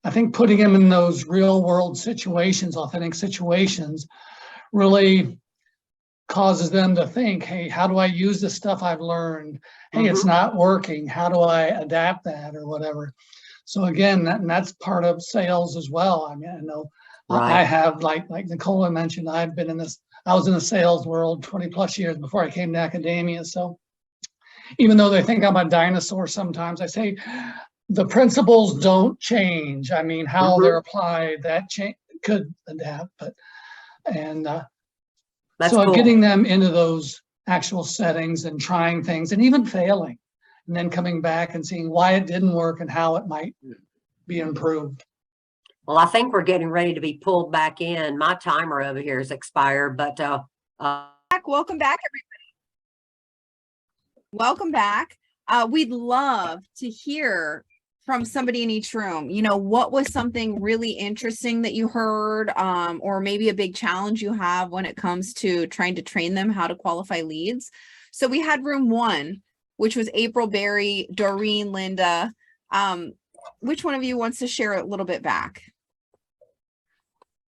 I think putting them in those real world situations, authentic situations, really causes them to think, hey, how do I use the stuff I've learned? Hey, it's not working. How do I adapt that or whatever? So again, that's part of sales as well. I mean, I know I have, like Nicola mentioned, I was in the sales world 20 plus years before I came to academia. So even though they think I'm a dinosaur sometimes, I say the principles don't change. I mean, how they're applied, that could adapt, but, and so cool. Getting them into those actual settings and trying things and even failing, and then coming back and seeing why it didn't work and how it might be improved. Well, I think we're getting ready to be pulled back in. My timer over here is expired, but welcome back, everybody. Welcome back. We'd love to hear from somebody in each room. You know, what was something really interesting that you heard, or maybe a big challenge you have when it comes to trying to train them how to qualify leads? So we had room 1, which was April, Barry, Doreen, Linda. Which one of you wants to share a little bit back?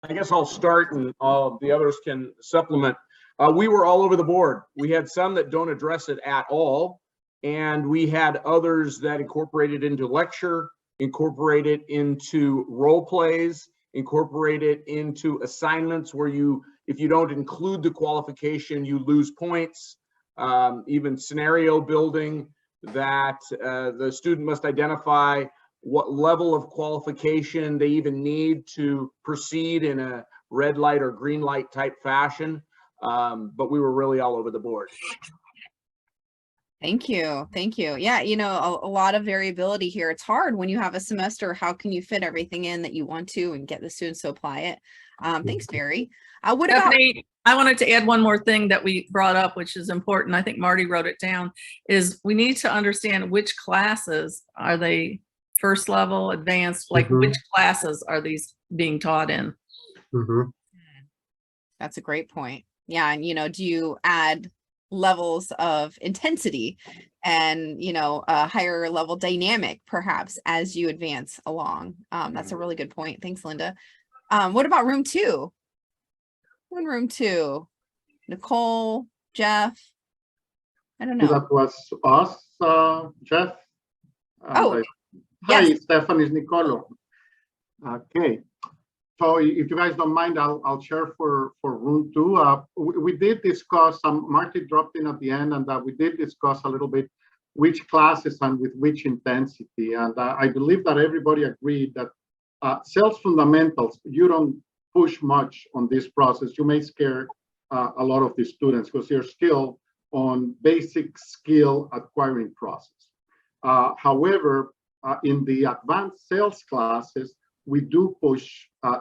I guess I'll start and all the others can supplement. We were all over the board. We had some that don't address it at all. And we had others that incorporated into lecture, incorporated into role plays, incorporated into assignments where if you don't include the qualification, you lose points. Even scenario building that the student must identify what level of qualification they even need to proceed in a red light or green light type fashion. But we were really all over the board. Thank you. Thank you. Yeah, you know, a lot of variability here. It's hard when you have a semester. How can you fit everything in that you want to and get the students to apply it? Thanks, Barry. What Stefanie, about? I wanted to add one more thing that we brought up, which is important. I think Marty wrote it down, is we need to understand which classes are they first level, advanced, like which classes are these being taught in? That's a great point. Yeah. And, you know, do you add levels of intensity and, you know, a higher level dynamic perhaps as you advance along? That's a really good point. Thanks, Linda. What about room 2? In room 2, Nicole, Jeff, I don't know. That was us, Jeff. Oh, hi, yes. Stefanie, it's Nicolo. Okay. So if you guys don't mind, I'll share for room 2. We did discuss, Marty dropped in at the end, and we did discuss a little bit which classes and with which intensity. And I believe that everybody agreed that sales fundamentals, you don't push much on this process. You may scare a lot of the students because you're still on basic skill acquiring process. However, in the advanced sales classes, we do push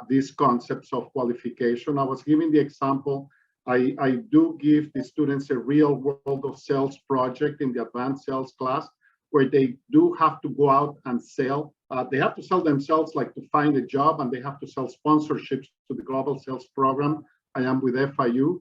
these concepts of qualification. I was giving the example, I do give the students a real world of sales project in the advanced sales class where they do have to go out and sell. They have to sell themselves, like to find a job, and they have to sell sponsorships to the Global Sales Program. I am with FIU,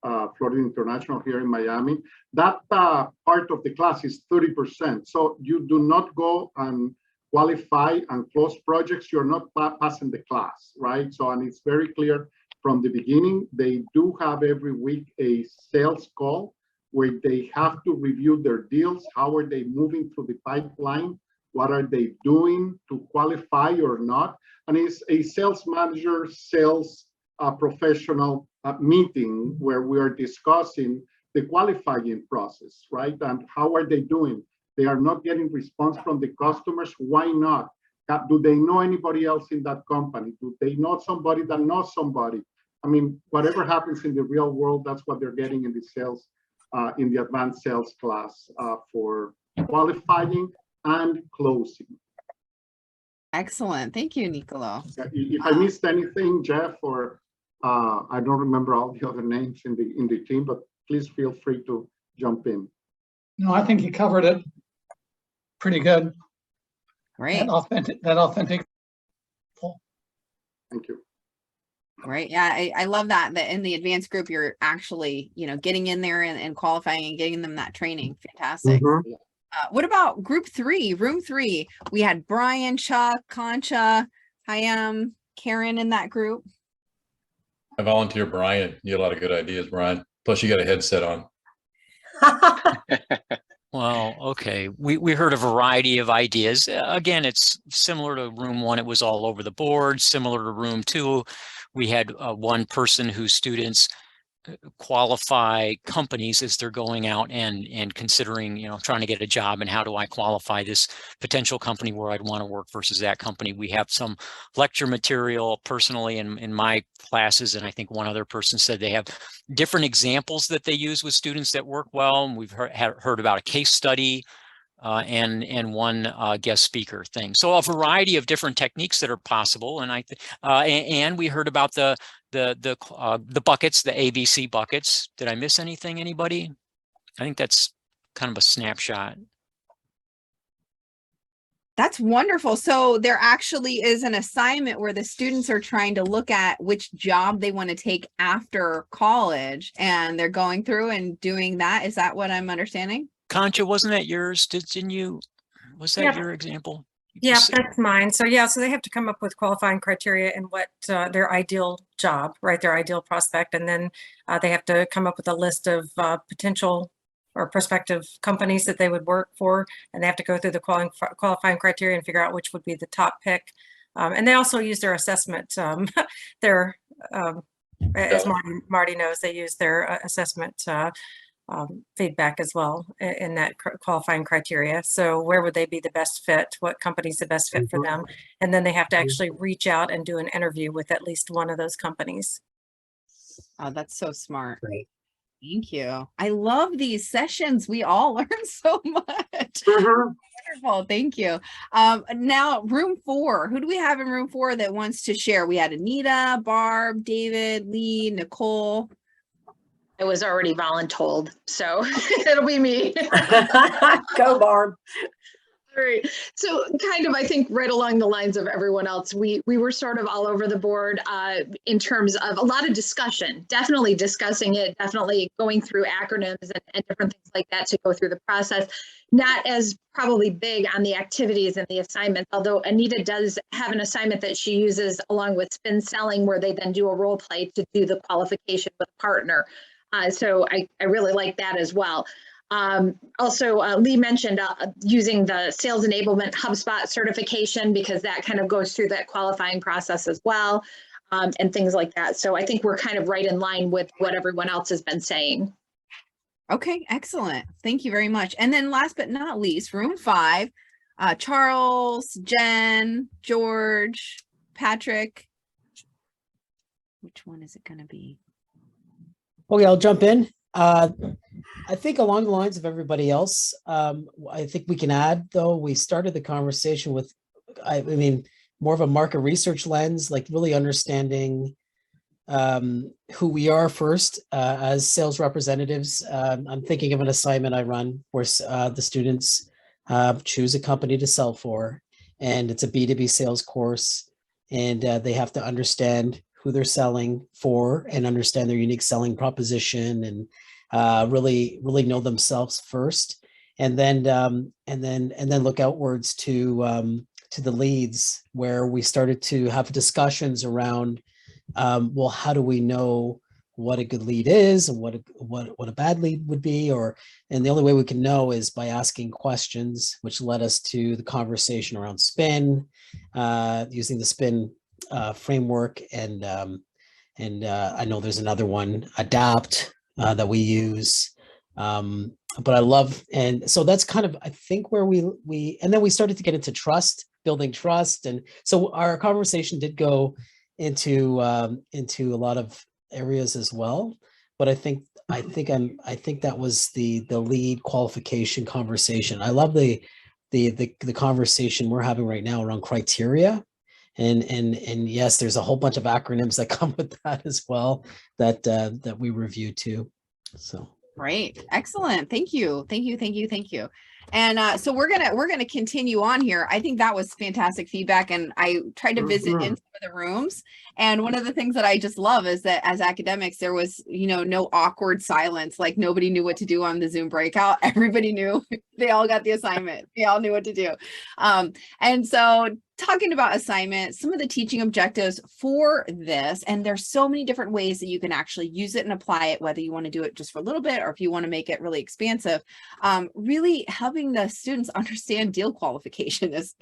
Florida International here in Miami. That part of the class is 30%. So you do not go and qualify and close projects, you're not passing the class, right? So, and it's very clear from the beginning, they do have every week a sales call where they have to review their deals. How are they moving through the pipeline? What are they doing to qualify or not? And it's a sales manager, sales professional meeting where we are discussing the qualifying process, right? And how are they doing? They are not getting response from the customers. Why not? Do they know anybody else in that company? Do they know somebody that knows somebody? I mean, whatever happens in the real world, that's what they're getting in the sales, in the advanced sales class for qualifying and closing. Excellent. Thank you, Nicolo. If I missed anything, Jeff, or I don't remember all the other names in the team, but please feel free to jump in. No, I think you covered it pretty good. Great. That authentic. Thank you. Right. Yeah, I love that in the advanced group, you're actually, you know, getting in there and qualifying and getting them that training. Fantastic. What about group 3, room 3? We had Brian, Chuck, Concha, Hi, Karen in that group. I volunteer Bryant. You had a lot of good ideas, Brian. Plus you got a headset on. Well, okay. We heard a variety of ideas. Again, it's similar to room 1. It was all over the board. Similar to room 2, we had one person whose students qualify companies as they're going out and considering, trying to get a job, and how do I qualify this potential company where I'd want to work versus that company. We have some lecture material personally in my classes, and I think one other person said they have different examples that they use with students that work well. And we've heard about a case study and one guest speaker thing. So a variety of different techniques that are possible. And and we heard about the buckets, the ABC buckets. Did I miss anything, anybody? I think that's kind of a snapshot. That's wonderful. So there actually is an assignment where the students are trying to look at which job they want to take after college, and they're going through and doing that. Is that what I'm understanding? Concha, wasn't that yours? Didn't you? Was that your example? Yeah, that's mine. So so they have to come up with qualifying criteria and what their ideal job, right? Their ideal prospect. And then they have to come up with a list of potential or prospective companies that they would work for. And they have to go through the qualifying criteria and figure out which would be the top pick. And they also use their assessment. As Marty knows, they use their assessment feedback as well in that qualifying criteria. So where would they be the best fit? What company's the best fit for them? And then they have to actually reach out and do an interview with at least one of those companies. Oh, that's so smart. Great. Thank you. I love these sessions. We all learn so much. Wonderful. Thank you. Now, room 4. Who do we have in room 4 that wants to share? We had Anita, Barb, David, Lee, Nicole. I was already voluntold, so it'll be me. Go, Barb. All right. So kind of, I think right along the lines of everyone else, we were sort of all over the board in terms of a lot of discussion, definitely discussing it, definitely going through acronyms and different things like that to go through the process. Not as probably big on the activities and the assignments, although Anita does have an assignment that she uses along with spin selling, where they then do a role play to do the qualification with a partner. So I really like that as well. Also, Lee mentioned using the sales enablement HubSpot certification, because that kind of goes through that qualifying process as well, and things like that. So I think we're kind of right in line with what everyone else has been saying. Okay, excellent. Thank you very much. And then last but not least, room 5, Charles, Jen, George, Patrick. Which one is it going to be? Okay, I'll jump in. I think along the lines of everybody else, I think we can add, though, we started the conversation with, I mean, more of a market research lens, like really understanding who we are first as sales representatives. I'm thinking of an assignment I run where the students choose a company to sell for, and it's a B2B sales course, and they have to understand who they're selling for and understand their unique selling proposition, and really know themselves first, and then look outwards to the leads, where we started to have discussions around, well, how do we know what a good lead is and what a bad lead would be, and the only way we can know is by asking questions, which led us to the conversation around spin, using the spin framework, and I know there's another one, adapt, that we use, but I love, and so that's kind of, I think, where we and then we started to get into trust, building trust, and so our conversation did go into a lot of areas as well. But I think that was the lead qualification conversation. I love the conversation we're having right now around criteria. And yes, there's a whole bunch of acronyms that come with that as well that we review too. So great, excellent, thank you. And so we're gonna continue on here. I think that was fantastic feedback, and I tried to visit in some the rooms. And one of the things that I just love is that as academics, there was, no awkward silence. Like nobody knew what to do on the Zoom breakout. Everybody knew. They all got the assignment. They all knew what to do. And so talking about assignments, some of the teaching objectives for this, and there's so many different ways that you can actually use it and apply it, whether you want to do it just for a little bit or if you want to make it really expansive. Really helping the students understand deal qualification is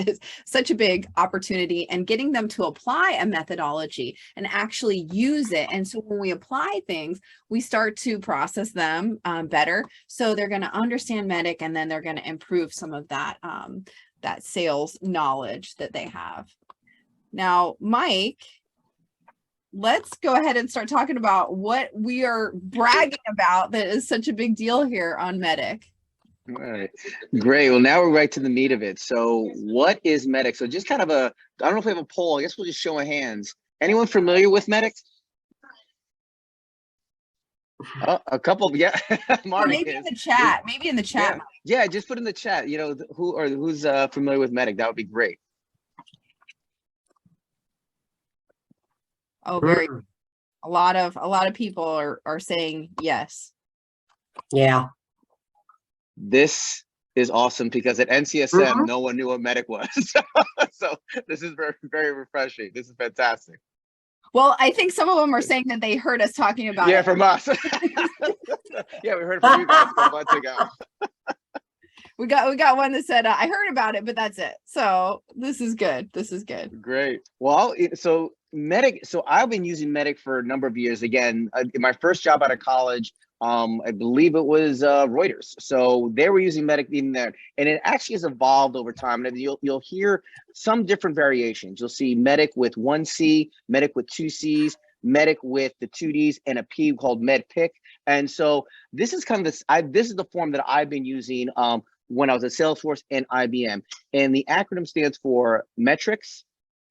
such a big opportunity, and getting them to apply a methodology and actually use it. And so when we apply things, we start to process them better. So they're going to understand MEDDICC, and then they're going to improve some of that that sales knowledge that they have. Now, Mike, let's go ahead and start talking about what we are bragging about that is such a big deal here on MEDDICC. All right, great. Well, now we're right to the meat of it. So what is MEDDICC? So just kind of I don't know if we have a poll. I guess we'll just show of hands. Anyone familiar with MEDDICC? Oh, a couple, yeah. Marty Maybe in the chat. Maybe in the chat. Yeah, just put in the chat. Who's familiar with MEDDICC? That would be great. Oh, very. A lot of people are saying yes. Yeah. This is awesome because at NCSM, no one knew what MEDDICC was. So this is very, very refreshing. This is fantastic. Well, I think some of them are saying that they heard us talking about it. From us. Yeah, we heard from you guys a couple months ago. We got one that said, I heard about it, but that's it. So this is good. This is good. Great. Well, so MEDDICC, so I've been using MEDDICC for a number of years. Again, in my first job out of college, I believe it was Reuters. So they were using MEDDICC even there, and it actually has evolved over time. And you'll hear some different variations. You'll see MEDDICC with 1 C, MEDDICC with 2 C's, MEDDICC with the 2 D's, and a P called MEDDICC. And so this is kind of this is the form that I've been using when I was at Salesforce and IBM. And the acronym stands for metrics,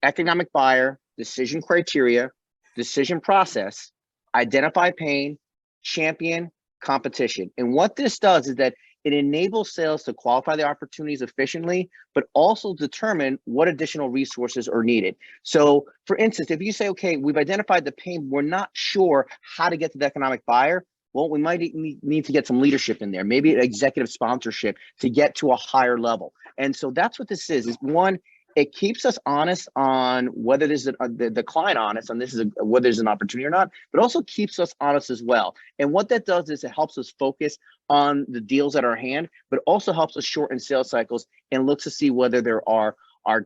economic buyer, decision criteria, decision process, identify pain, champion, competition. And what this does is that it enables sales to qualify the opportunities efficiently, but also determine what additional resources are needed. So for instance, if you say, okay, we've identified the pain, we're not sure how to get to the economic buyer, well, we might need to get some leadership in there, maybe an executive sponsorship to get to a higher level. And so that's what this is one, it keeps us honest on whether there's the client honest on whether there's an opportunity or not, but also keeps us honest as well. And what that does is it helps us focus on the deals at our hand, but also helps us shorten sales cycles and looks to see whether there are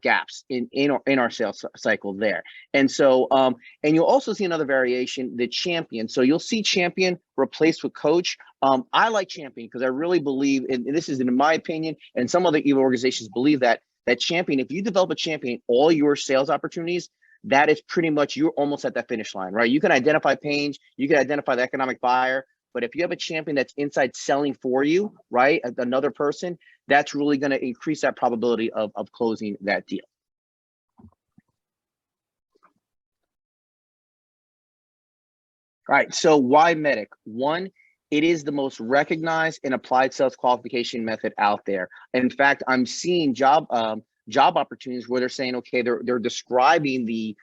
gaps in our sales cycle there. And so, and you'll also see another variation, the champion. So you'll see champion replaced with coach. I like champion because I really believe, and this is in my opinion, and some other organizations believe that champion, if you develop a champion, all your sales opportunities, that is pretty much, you're almost at that finish line, right? You can identify pains, you can identify the economic buyer, but if you have a champion that's inside selling for you, right, another person, that's really going to increase that probability of closing that deal. All right, so why MEDDICC? One, it is the most recognized and applied sales qualification method out there. In fact, I'm seeing job opportunities where they're saying, okay, they're describing the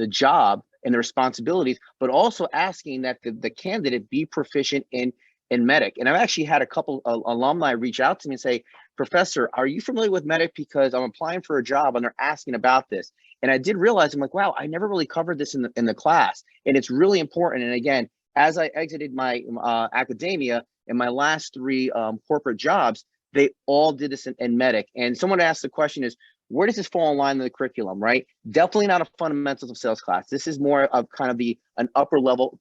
job and the responsibilities, but also asking that the candidate be proficient in MEDDICC. And I've actually had a couple alumni reach out to me and say, Professor, are you familiar with MEDDICC? Because I'm applying for a job and they're asking about this. And I did realize, I'm like, wow, I never really covered this in the class. And it's really important. And again, as I exited my academia in my last 3 corporate jobs, they all did this in MEDDICC. And someone asked the question is, where does this fall in line in the curriculum, right? Definitely not a fundamentals of sales class. This is more of kind of an upper level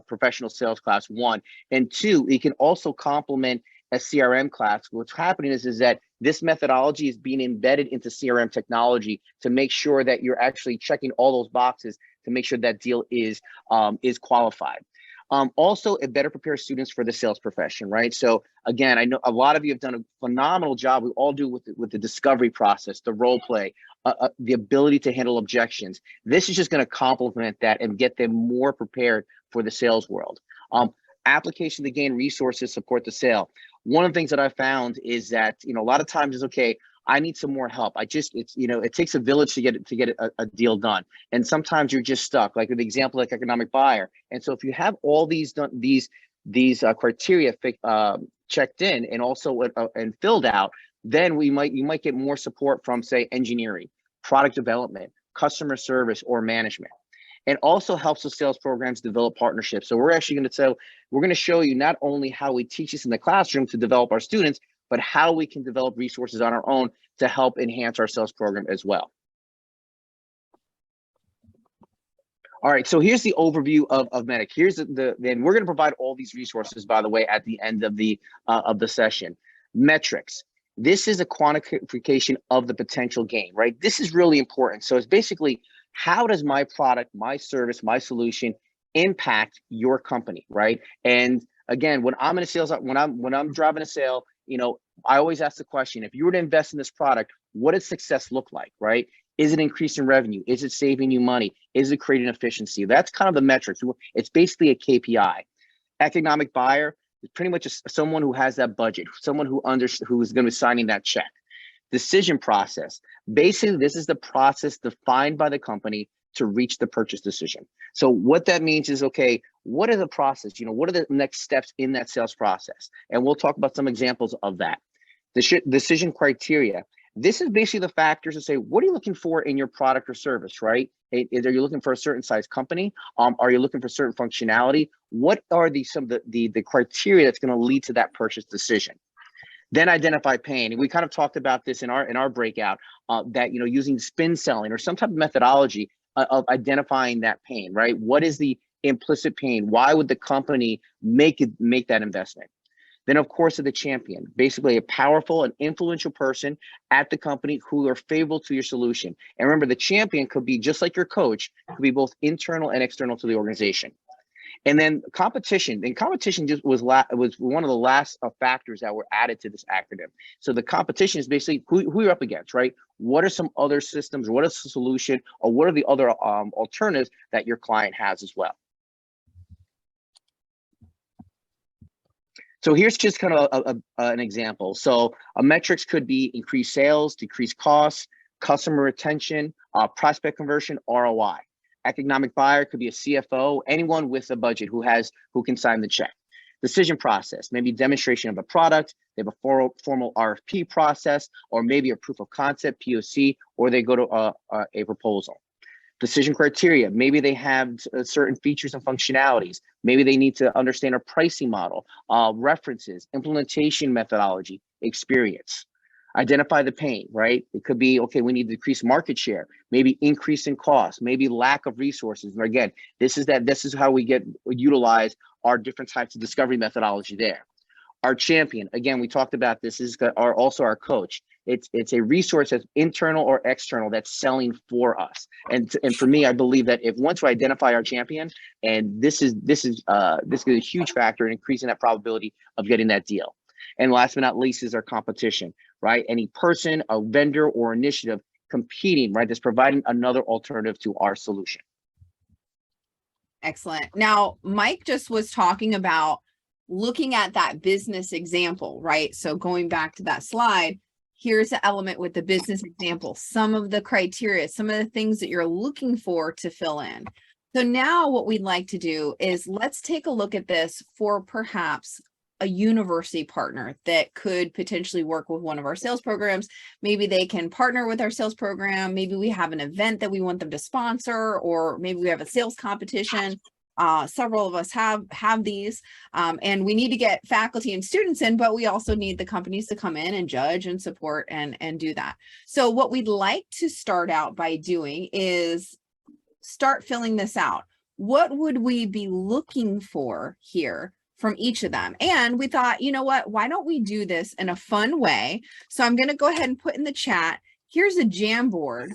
professional sales class, 1. And 2, it can also complement a CRM class. What's happening is that this methodology is being embedded into CRM technology to make sure that you're actually checking all those boxes to make sure that deal is qualified. Also, it better prepares students for the sales profession, right? So again, I know a lot of you have done a phenomenal job. We all do with the discovery process, the role play, the ability to handle objections. This is just going to complement that and get them more prepared for the sales world. Application to gain resources support the sale. One of the things that I found is that, a lot of times is, okay, I need some more help. It's, you know, it takes a village to get a deal done. And sometimes you're just stuck, like the example, like economic buyer. And so if you have all these criteria checked in and also and filled out, then you might get more support from, say, engineering, product development, customer service, or management. And also helps the sales programs develop partnerships. So we're actually going to show you not only how we teach this in the classroom to develop our students, but how we can develop resources on our own to help enhance our sales program as well. All right, so here's the overview of MEDDICC. Here's then we're going to provide all these resources, by the way, at the end of the session. Metrics. This is a quantification of the potential gain, right? This is really important. So it's basically, how does my product, my service, my solution impact your company, right? And again, when I'm in a sales, when I'm driving a sale, you know, I always ask the question, if you were to invest in this product, what does success look like, right? Is it increasing revenue? Is it saving you money? Is it creating efficiency? That's kind of the metrics. It's basically a KPI. Economic buyer is pretty much someone who has that budget, someone who is going to be signing that check. Decision process. Basically, this is the process defined by the company to reach the purchase decision. So what that means is, okay, what is the process? You know, what are the next steps in that sales process? And we'll talk about some examples of that. The decision criteria. This is basically the factors to say, what are you looking for in your product or service, right? Are you looking for a certain size company? Are you looking for certain functionality? What are some of the criteria that's going to lead to that purchase decision? Then identify pain. And we kind of talked about this in our breakout, that, you know, using spin selling or some type of methodology of identifying that pain, right? What is the implicit pain? Why would the company make that investment? Then, of course, the champion, basically a powerful and influential person at the company who are favorable to your solution. And remember, the champion could be just like your coach, could be both internal and external to the organization. And then competition. And competition just was one of the last factors that were added to this acronym. So the competition is basically who you're up against, right? What are some other systems? What is the solution? Or what are the other alternatives that your client has as well? So here's just kind of an example. So metrics could be increased sales, decreased costs, customer retention, prospect conversion, ROI. Economic buyer could be a CFO, anyone with a budget who can sign the check. Decision process, maybe demonstration of a product, they have a formal RFP process, or maybe a proof of concept, POC, or they go to a proposal. Decision criteria, maybe they have certain features and functionalities. Maybe they need to understand a pricing model, references, implementation methodology, experience. Identify the pain, right? It could be, okay, we need to decrease market share, maybe increase in cost, maybe lack of resources. And again, this is how we utilize our different types of discovery methodology there. Our champion, again, we talked about this, is also our coach. It's a resource that's internal or external that's selling for us. And for me, I believe that once we identify our champion, and this is a huge factor in increasing that probability of getting that deal. And last but not least is our competition, right? Any person, a vendor, or initiative competing, right, that's providing another alternative to our solution. Excellent. Now, Mike just was talking about looking at that business example, right? So going back to that slide, here's the element with the business example, some of the criteria, some of the things that you're looking for to fill in. So now what we'd like to do is let's take a look at this for perhaps a university partner that could potentially work with one of our sales programs. Maybe they can partner with our sales program. Maybe we have an event that we want them to sponsor, or maybe we have a sales competition. Several of us have these, and we need to get faculty and students in, but we also need the companies to come in and judge and support and do that. So what we'd like to start out by doing is start filling this out. What would we be looking for here from each of them? And we thought, you know what, why don't we do this in a fun way? So I'm going to go ahead and put in the chat, here's a Jamboard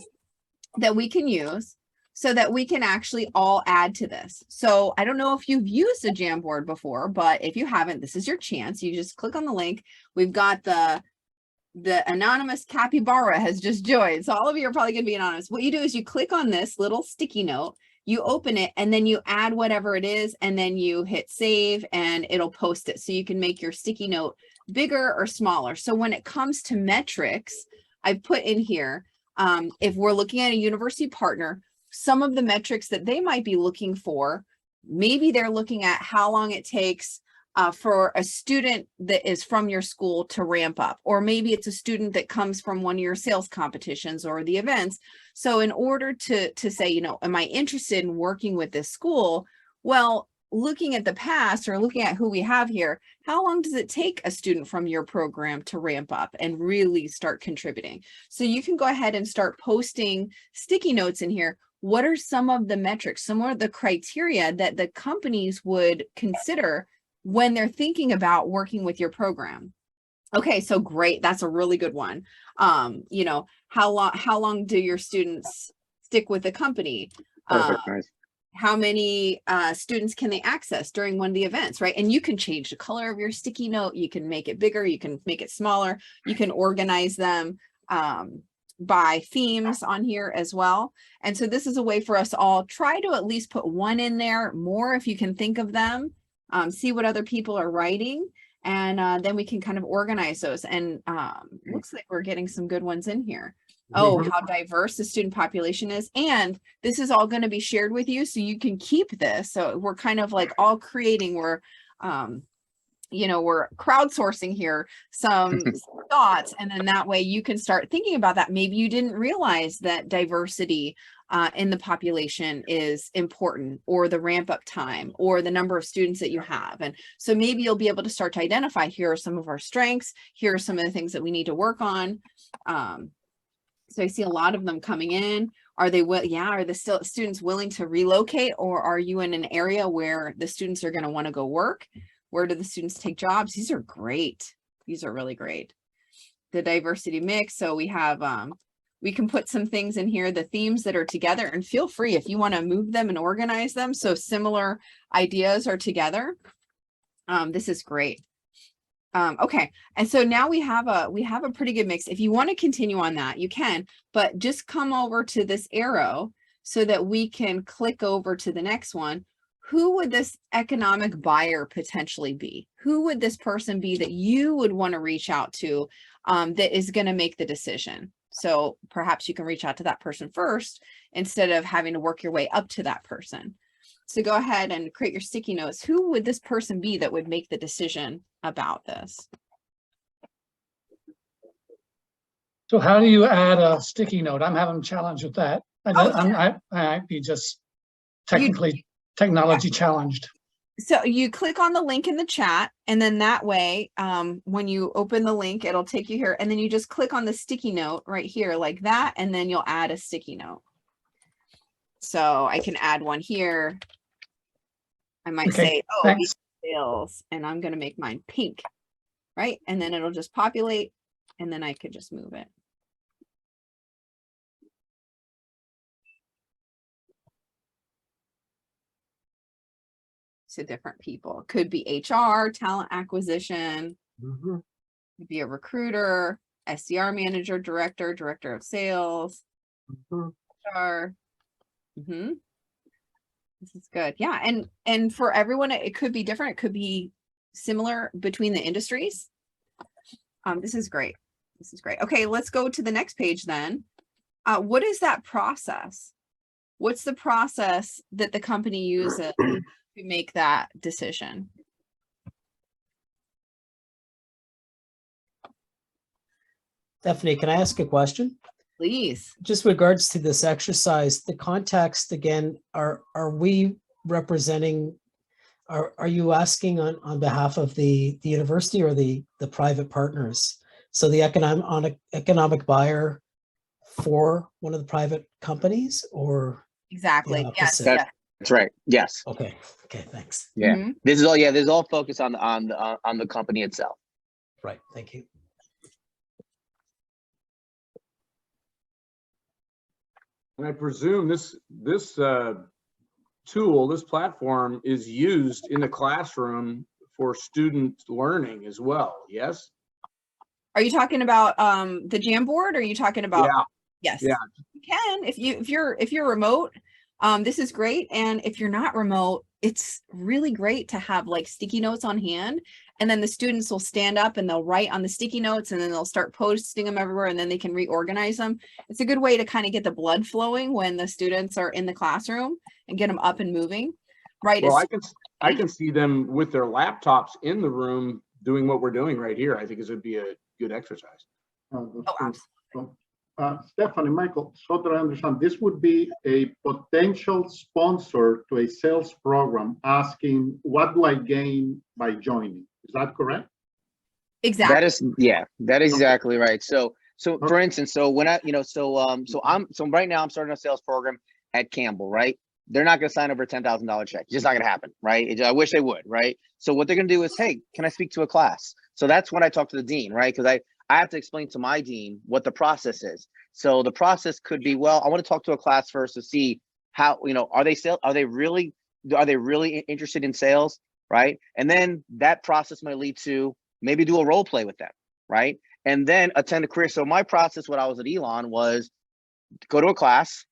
that we can use so that we can actually all add to this. So I don't know if you've used a Jamboard before, but if you haven't, this is your chance. You just click on the link. We've got the anonymous capybara has just joined. So all of you are probably going to be anonymous. What you do is you click on this little sticky note, you open it, and then you add whatever it is, and then you hit save and it'll post it. So you can make your sticky note bigger or smaller. So when it comes to metrics, I've put in here, if we're looking at a university partner, some of the metrics that they might be looking for, maybe they're looking at how long it takes for a student that is from your school to ramp up, or maybe it's a student that comes from one of your sales competitions or the events. So in order to say, you know, am I interested in working with this school? Well, looking at the past or looking at who we have here, how long does it take a student from your program to ramp up and really start contributing? So you can go ahead and start posting sticky notes in here. What are some of the metrics, some of the criteria that the companies would consider when they're thinking about working with your program? Okay, so great. That's a really good one. You know, how long do your students stick with the company? Perfect. Nice. How many students can they access during one of the events, right? And you can change the color of your sticky note. You can make it bigger. You can make it smaller. You can organize them by themes on here as well. And so this is a way for us all, try to at least put one in there, more if you can think of them. See what other people are writing, and then we can kind of organize those. And looks like we're getting some good ones in here. Oh, how diverse the student population is. And this is all going to be shared with you, so you can keep this. So we're kind of like all creating, we're, you know, we're crowdsourcing here some thoughts, and then that way you can start thinking about that. Maybe you didn't realize that diversity in the population is important, or the ramp up time, or the number of students that you have. And so maybe you'll be able to start to identify, here are some of our strengths, here are some of the things that we need to work on. So I see a lot of them coming in. Are they, are the students willing to relocate, or are you in an area where the students are going to want to go work? Where do the students take jobs? These are great. These are really great. The diversity mix. So we have, we can put some things in here, the themes that are together, and feel free if you want to move them and organize them so similar ideas are together. This is great. Okay, and so now we have a pretty good mix. If you want to continue on that, you can, but just come over to this arrow so that we can click over to the next one. Who would this economic buyer potentially be? Who would this person be that you would want to reach out to that is going to make the decision? So perhaps you can reach out to that person first instead of having to work your way up to that person. So go ahead and create your sticky notes. Who would this person be that would make the decision about this? So how do you add a sticky note? I'm having a challenge with that. I might be just technology challenged. So you click on the link in the chat, and then that way, when you open the link, it'll take you here, and then you just click on the sticky note right here like that, and then you'll add a sticky note. So I can add one here. I might say, oh, sales, and I'm going to make mine pink, right? And then it'll just populate, and then I could just move it. To different people. Could be HR, talent acquisition, could be a recruiter, SDR manager, director of sales, HR. This is good. Yeah, and for everyone, it could be different. It could be similar between the industries. This is great. This is great. Okay, let's go to the next page then. What is that process? What's the process that the company uses to make that decision? Stephanie, can I ask a question? Please. Just regards to this exercise, the context again, are we representing, are you asking on behalf of the university or the private partners? So the economic buyer for one of the private companies, or exactly? Yes. That's right. Yes. Okay. Thanks. Yeah. This is all focused on the company itself. Right. Thank you. And I presume this tool, this platform, is used in the classroom for student learning as well. Yes. Are you talking about the Jamboard? Or are you talking about? Yeah. Yes. Yeah. You can if you're remote. This is great. And if you're not remote, it's really great to have like sticky notes on hand And then the students will stand up and they'll write on the sticky notes and then they'll start posting them everywhere and then they can reorganize them. It's a good way to kind of get the blood flowing when the students are in the classroom and get them up and moving. Right. Well, I can see them with their laptops in the room doing what we're doing right here. I think it would be a good exercise. Stefanie, Michael, so that I understand, this would be a potential sponsor to a sales program asking, what do I gain by joining? Is that correct? Exactly. That is, yeah, that is exactly right. So for instance, so when I, so right now I'm starting a sales program at Campbell, right? They're not going to sign over a $10,000 check. It's just not going to happen, right? I wish they would, right? So what they're going to do is, hey, can I speak to a class? So that's when I talk to the dean, right? Because I have to explain to my dean what the process is. So the process could be, well, I want to talk to a class first to see how, are they really interested in sales, right? And then that process might lead to maybe do a role play with them, right? And then attend a career. So my process when I was at Elon was go to a class,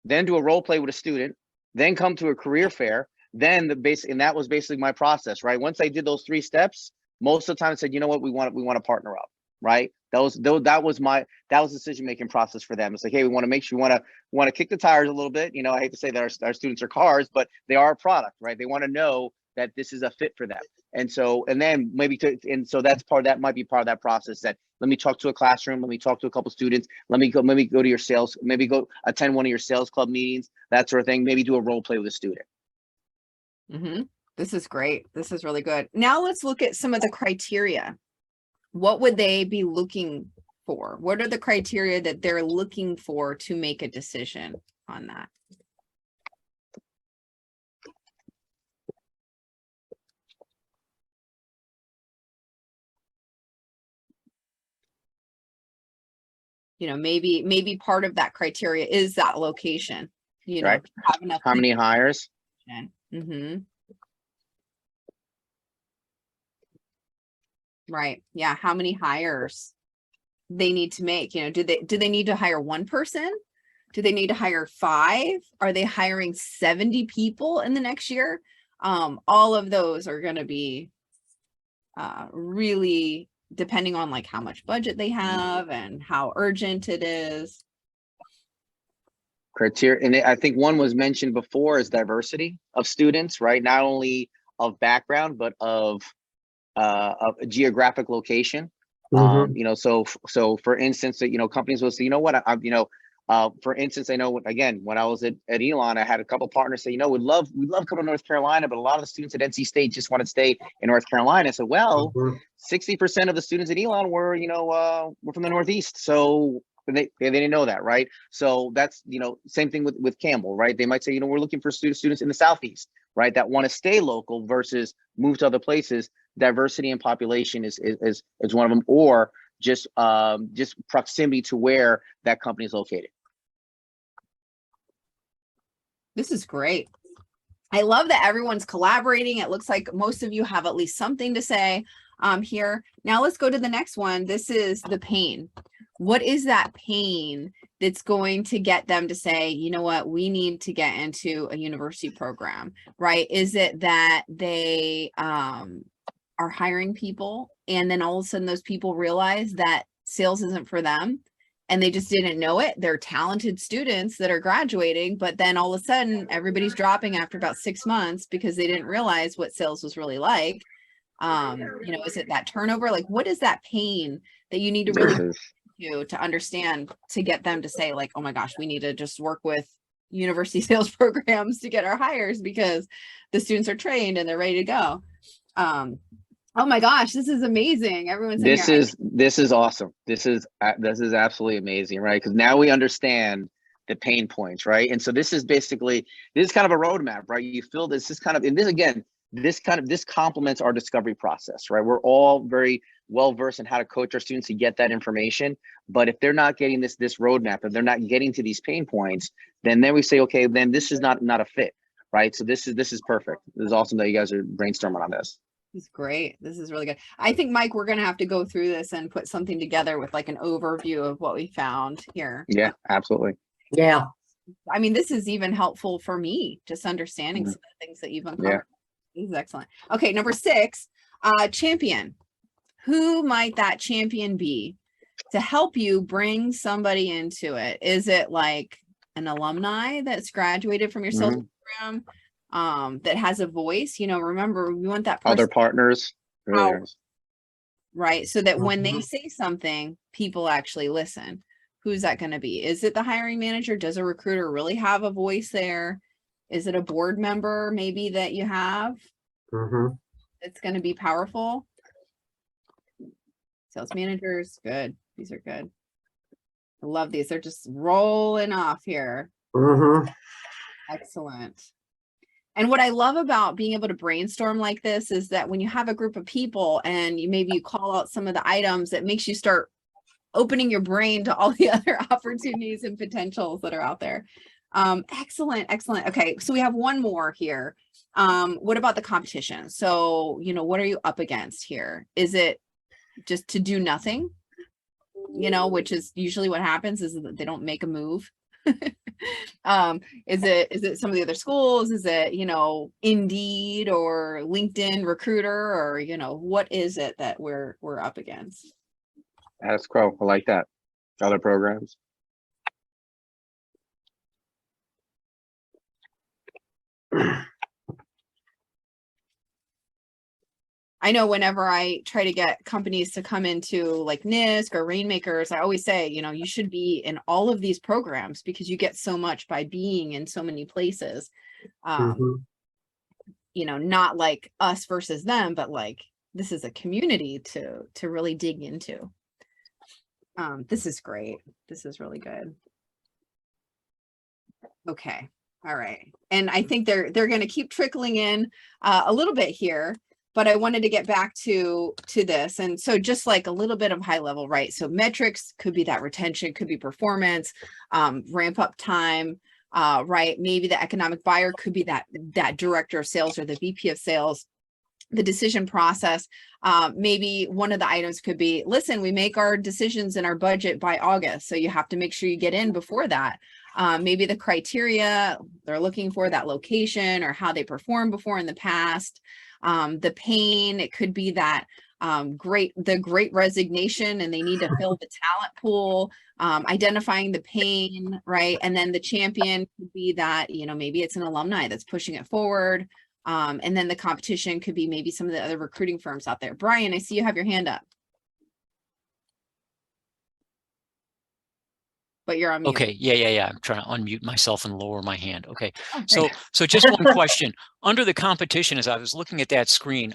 then do a role play with a student, then come to a career fair, then and that was basically my process, right? Once I did those 3 steps, most of the time I said, you know what, we want to partner up, right? That was the decision-making process for them. It's like, hey, we want to make sure we want to kick the tires a little bit. I hate to say that our students are cars, but they are a product, right? They want to know that this is a fit for them. And so that might be part of that process, that let me talk to a classroom, let me talk to a couple students, let me go to your sales, maybe go attend one of your sales club meetings, that sort of thing, maybe do a role play with a student. Mm-hmm. This is great. This is really good. Now let's look at some of the criteria. What would they be looking for? What are the criteria that they're looking for to make a decision on that? Maybe part of that criteria is that location, right? Have enough how many hires? Mm-hmm. Right. Yeah. How many hires they need to make? Do they need to hire one person? Do they need to hire 5? Are they hiring 70 people in the next year? All of those are going to be really depending on like how much budget they have and how urgent it is. Criteria, and I think one was mentioned before, is diversity of students, right? Not only of background, but of a geographic location. So for instance, that companies will say, for instance, I know when I was at Elon, I had a couple partners say, we'd love coming to North Carolina, but a lot of the students at NC State just want to stay in North Carolina. So 60% of the students at Elon were from the Northeast. So they didn't know that, right? So that's same thing with Campbell, right? They might say, we're looking for students in the Southeast, right, that want to stay local versus move to other places. Diversity in population is one of them, or just proximity to where that company is located. This is great. I love that everyone's collaborating. It looks like most of you have at least something to say here. Now let's go to the next one. This is the pain. What is that pain that's going to get them to say, you know what, we need to get into a university program, right? Is it that they are hiring people and then all of a sudden those people realize that sales isn't for them and they just didn't know it? They're talented students that are graduating, but then all of a sudden everybody's dropping after about 6 months because they didn't realize what sales was really like. Is it that turnover? Like, what is that pain that you need to really to understand to get them to say like, oh my gosh, we need to just work with university sales programs to get our hires because the students are trained and they're ready to go. Oh my gosh, this is amazing. Everyone's this is awesome. This is absolutely amazing, right? Because now we understand the pain points, right? And so this is kind of a roadmap, right? You feel this is kind of, and this complements our discovery process, right? We're all very well versed in how to coach our students to get that information. But if they're not getting this roadmap, if they're not getting to these pain points, then we say, okay, then this is not a fit, right? So this is perfect. This is awesome that you guys are brainstorming on this. This is great. This is really good. I think, Mike, we're going to have to go through this and put something together with like an overview of what we found here. Yeah, absolutely. Yeah. I mean, this is even helpful for me, just understanding some of the things that you've uncovered. Yeah. This is excellent. Okay, number 6, Champion. Who might that champion be to help you bring somebody into it? Is it like an alumni that's graduated from your sales program, that has a voice? You know, remember, we want that person Other partners. Really out, is. right? So that when they say something, people actually listen. Who's that going to be? Is it the hiring manager? Does a recruiter really have a voice there? Is it a board member maybe that you have? It's going to be powerful. Sales managers, good. These are good. I love these. They're just rolling off here. Excellent. And what I love about being able to brainstorm like this is that when you have a group of people and you call out some of the items, that makes you start opening your brain to all the other opportunities and potentials that are out there. Excellent, excellent. Okay, so we have one more here. What about the competition? So, you know, what are you up against here? Is it just to do nothing? You know, which is usually what happens, is that they don't make a move. Is it some of the other schools? Is it, you know, Indeed or LinkedIn Recruiter, or, you know, what is it that we're up against? Status quo. I like that. Other programs. I know whenever I try to get companies to come into like NISC or Rainmakers, I always say, you know, you should be in all of these programs because you get so much by being in so many places. You know, not like us versus them, but like this is a community to really dig into. This is great. This is really good. Okay. All right. And I think they're going to keep trickling in a little bit here. But I wanted to get back to this. And so just like a little bit of high level, right? So metrics could be that retention, could be performance, ramp up time, right? Maybe the economic buyer could be that director of sales or the VP of sales, the decision process. Maybe one of the items could be, listen, we make our decisions in our budget by August. So you have to make sure you get in before that. Maybe the criteria they're looking for, that location or how they performed before in the past. The pain, it could be that the great resignation and they need to fill the talent pool, identifying the pain, right? And then the champion could be that, you know, maybe it's an alumni that's pushing it forward. And then the competition could be maybe some of the other recruiting firms out there. Brian, I see you have your hand up. But you're on mute. Okay, yeah. I'm trying to unmute myself and lower my hand. Okay, so just one question. Under the competition, as I was looking at that screen,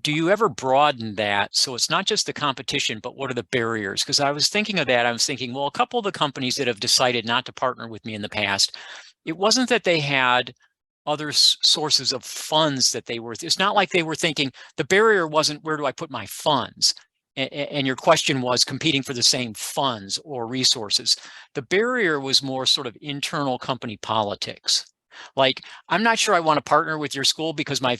do you ever broaden that so it's not just the competition, but what are the barriers? Because I was thinking of that. I was thinking, well, a couple of the companies that have decided not to partner with me in the past, it wasn't that they had other sources of funds that they were. It's not like they were thinking the barrier wasn't where do I put my funds. And your question was competing for the same funds or resources. The barrier was more sort of internal company politics. Like, I'm not sure I want to partner with your school because my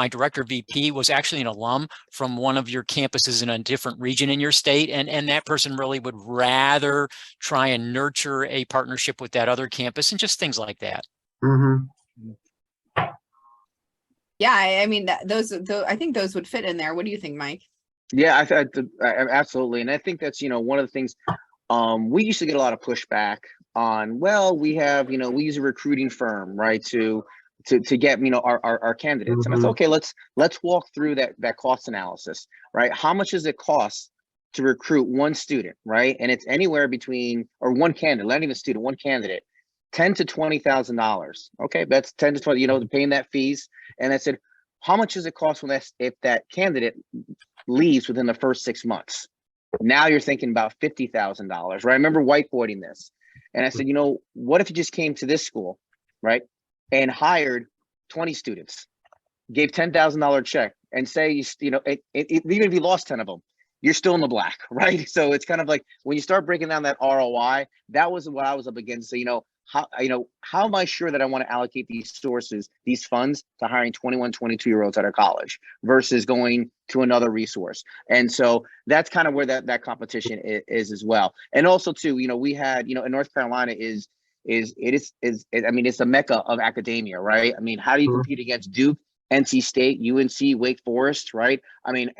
director VP was actually an alum from one of your campuses in a different region in your state. And that person really would rather try and nurture a partnership with that other campus and just things like that. Yeah, I mean, I think those would fit in there. What do you think, Mike? Yeah, absolutely. And I think that's, you know, one of the things we used to get a lot of pushback on. Well, we use a recruiting firm, right, to get, you know, our candidates. And I said, okay, let's walk through that cost analysis, right? How much does it cost to recruit one student, right? And it's anywhere between, or one candidate, not even a student, one candidate, $10,000 to $20,000. Okay, that's 10 to 20, you know, paying that fees. And I said, how much does it cost if that candidate leaves within the first 6 months? Now you're thinking about $50,000, right? I remember whiteboarding this. And I said, you know, what if you just came to this school, right, and hired 20 students, gave $10,000 check, and say, you know, even if you lost 10 of them, you're still in the black, right? So it's kind of like when you start breaking down that ROI, that was what I was up against. So, you know, how am I sure that I want to allocate these funds to hiring 21, 22-year-olds out of college versus going to another resource? And so that's kind of where that competition is as well. And also too, you know, we had, you know, in North Carolina I mean, it's the mecca of academia, right? I mean, how do you compete against Duke NC State, UNC, Wake Forest, right? I mean,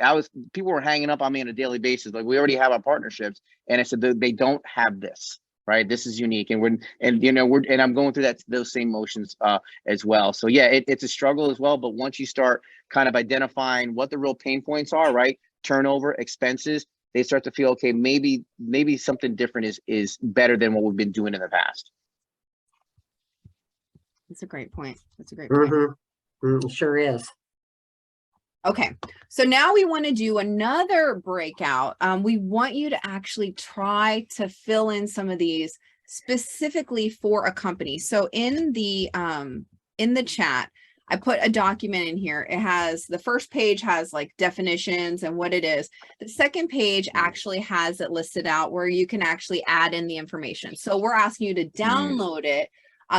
people were hanging up on me on a daily basis. Like, we already have our partnerships. And I said, they don't have this, right? This is unique. And I'm going through those same motions as well. So yeah, it's a struggle as well. But once you start kind of identifying what the real pain points are, right? Turnover, expenses, they start to feel, okay, maybe something different is better than what we've been doing in the past. That's a great point. That's a great point. It sure is. Okay, so now we want to do another breakout. We want you to actually try to fill in some of these specifically for a company. So in the chat, I put a document in here. It has, the first page has like definitions and what it is. The second page actually has it listed out where you can actually add in the information. So we're asking you to download it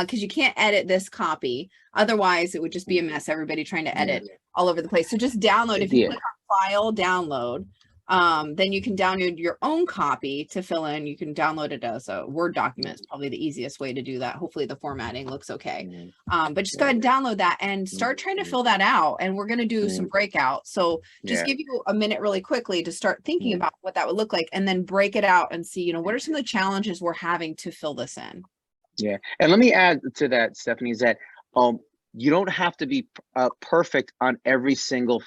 because you can't edit this copy. Otherwise, it would just be a mess. Everybody trying to edit all over the place. So just download. If you click on File, Download, then you can download your own copy to fill in. You can download it as a Word document. It's probably the easiest way to do that. Hopefully the formatting looks okay. But just go ahead and download that and start trying to fill that out. And we're going to do some breakouts. So just give you a minute really quickly to start thinking about what that would look like, and then break it out and see, what are some of the challenges we're having to fill this in. Yeah. And let me add to that, Stefanie, is that you don't have to be perfect on every single,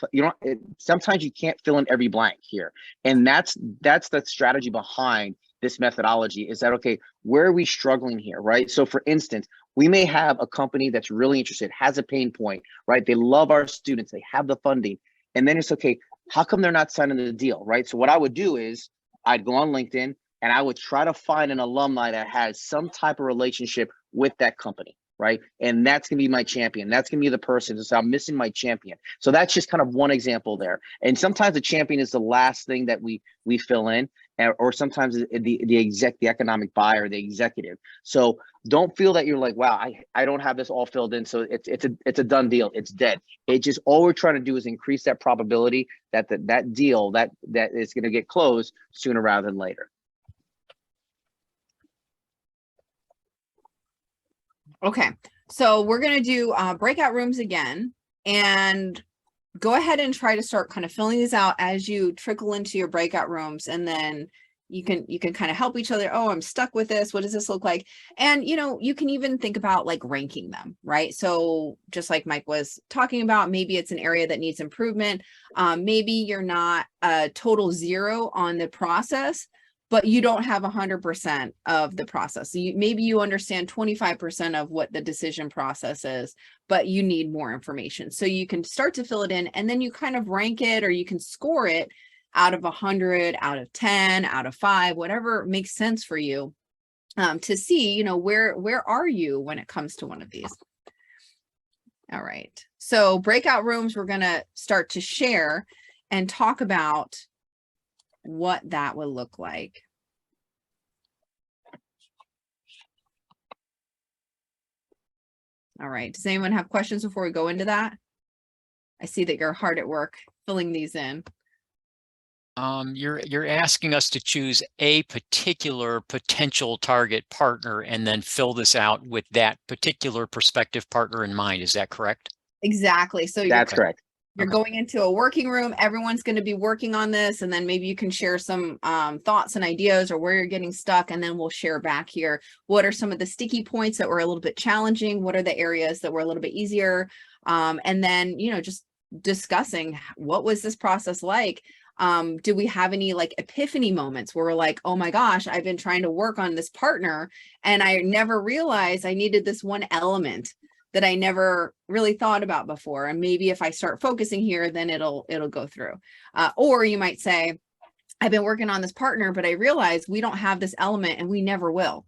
sometimes you can't fill in every blank here. And that's the strategy behind this methodology, is that, okay, where are we struggling here, right? So for instance, we may have a company that's really interested, has a pain point, right? They love our students, they have the funding, and then it's, okay, how come they're not signing the deal, right? So what I would do is I'd go on LinkedIn and I would try to find an alumni that has some type of relationship with that company, right? And that's gonna be my champion. That's gonna be the person. So I'm missing my champion. So that's just kind of one example there. And sometimes the champion is the last thing that we fill in, or sometimes the economic buyer, the executive. So don't feel that you're like, wow, I don't have this all filled in, so it's a done deal. It's dead. It just, all we're trying to do is increase that probability that that deal that is gonna get closed sooner rather than later. Okay, so we're going to do breakout rooms again, and go ahead and try to start kind of filling these out as you trickle into your breakout rooms, and then you can kind of help each other. Oh, I'm stuck with this. What does this look like? And, you can even think about like ranking them, right? So just like Mike was talking about, maybe it's an area that needs improvement. Maybe you're not a total 0 on the process, but you don't have 100% of the process. So maybe you understand 25% of what the decision process is, but you need more information. So you can start to fill it in, and then you kind of rank it, or you can score it out of 100, out of 10, out of 5, whatever makes sense for you, to see, where are you when it comes to one of these. All right. So breakout rooms, we're going to start to share and talk about what that would look like. All right, does anyone have questions before we go into that? I see that you're hard at work filling these in. You're asking us to choose a particular potential target partner and then fill this out with that particular prospective partner in mind. Is that correct? Exactly. So That's correct. You're going into a working room. Everyone's going to be working on this, and then maybe you can share some thoughts and ideas, or where you're getting stuck, and then we'll share back here. What are some of the sticky points that were a little bit challenging? What are the areas that were a little bit easier? And then, just discussing, what was this process like? Do we have any like epiphany moments where we're like, oh my gosh, I've been trying to work on this partner and I never realized I needed this one element that I never really thought about before. And maybe if I start focusing here, then it'll go through. Or you might say, I've been working on this partner, but I realize we don't have this element and we never will.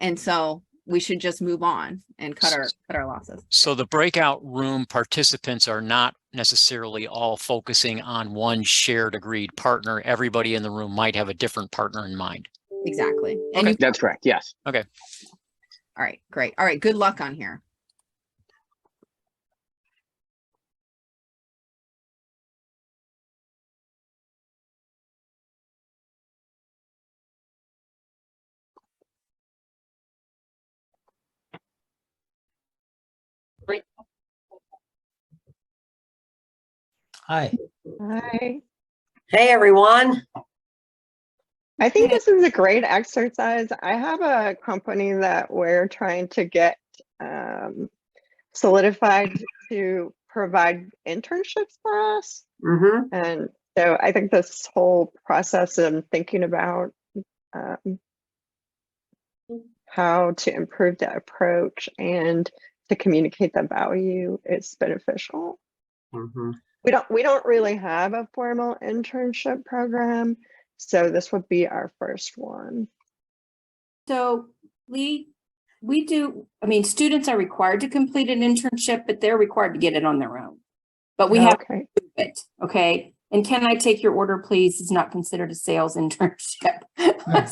And so we should just move on and cut our losses. So the breakout room participants are not necessarily all focusing on one shared agreed partner. Everybody in the room might have a different partner in mind. Exactly. Okay. That's correct. Yes. Okay. All right, great. All right, good luck on here. Hi. Hi. Hey, everyone. I think this is a great exercise. I have a company that we're trying to get solidified to provide internships for us. Mm-hmm. And so I think this whole process of thinking about how to improve the approach and to communicate the value is beneficial. Mm-hmm. We don't really have a formal internship program, so this would be our first one. So we do, I mean, students are required to complete an internship, but they're required to get it on their own. But we have to do it, okay? And can I take your order, please? Is not considered a sales internship. The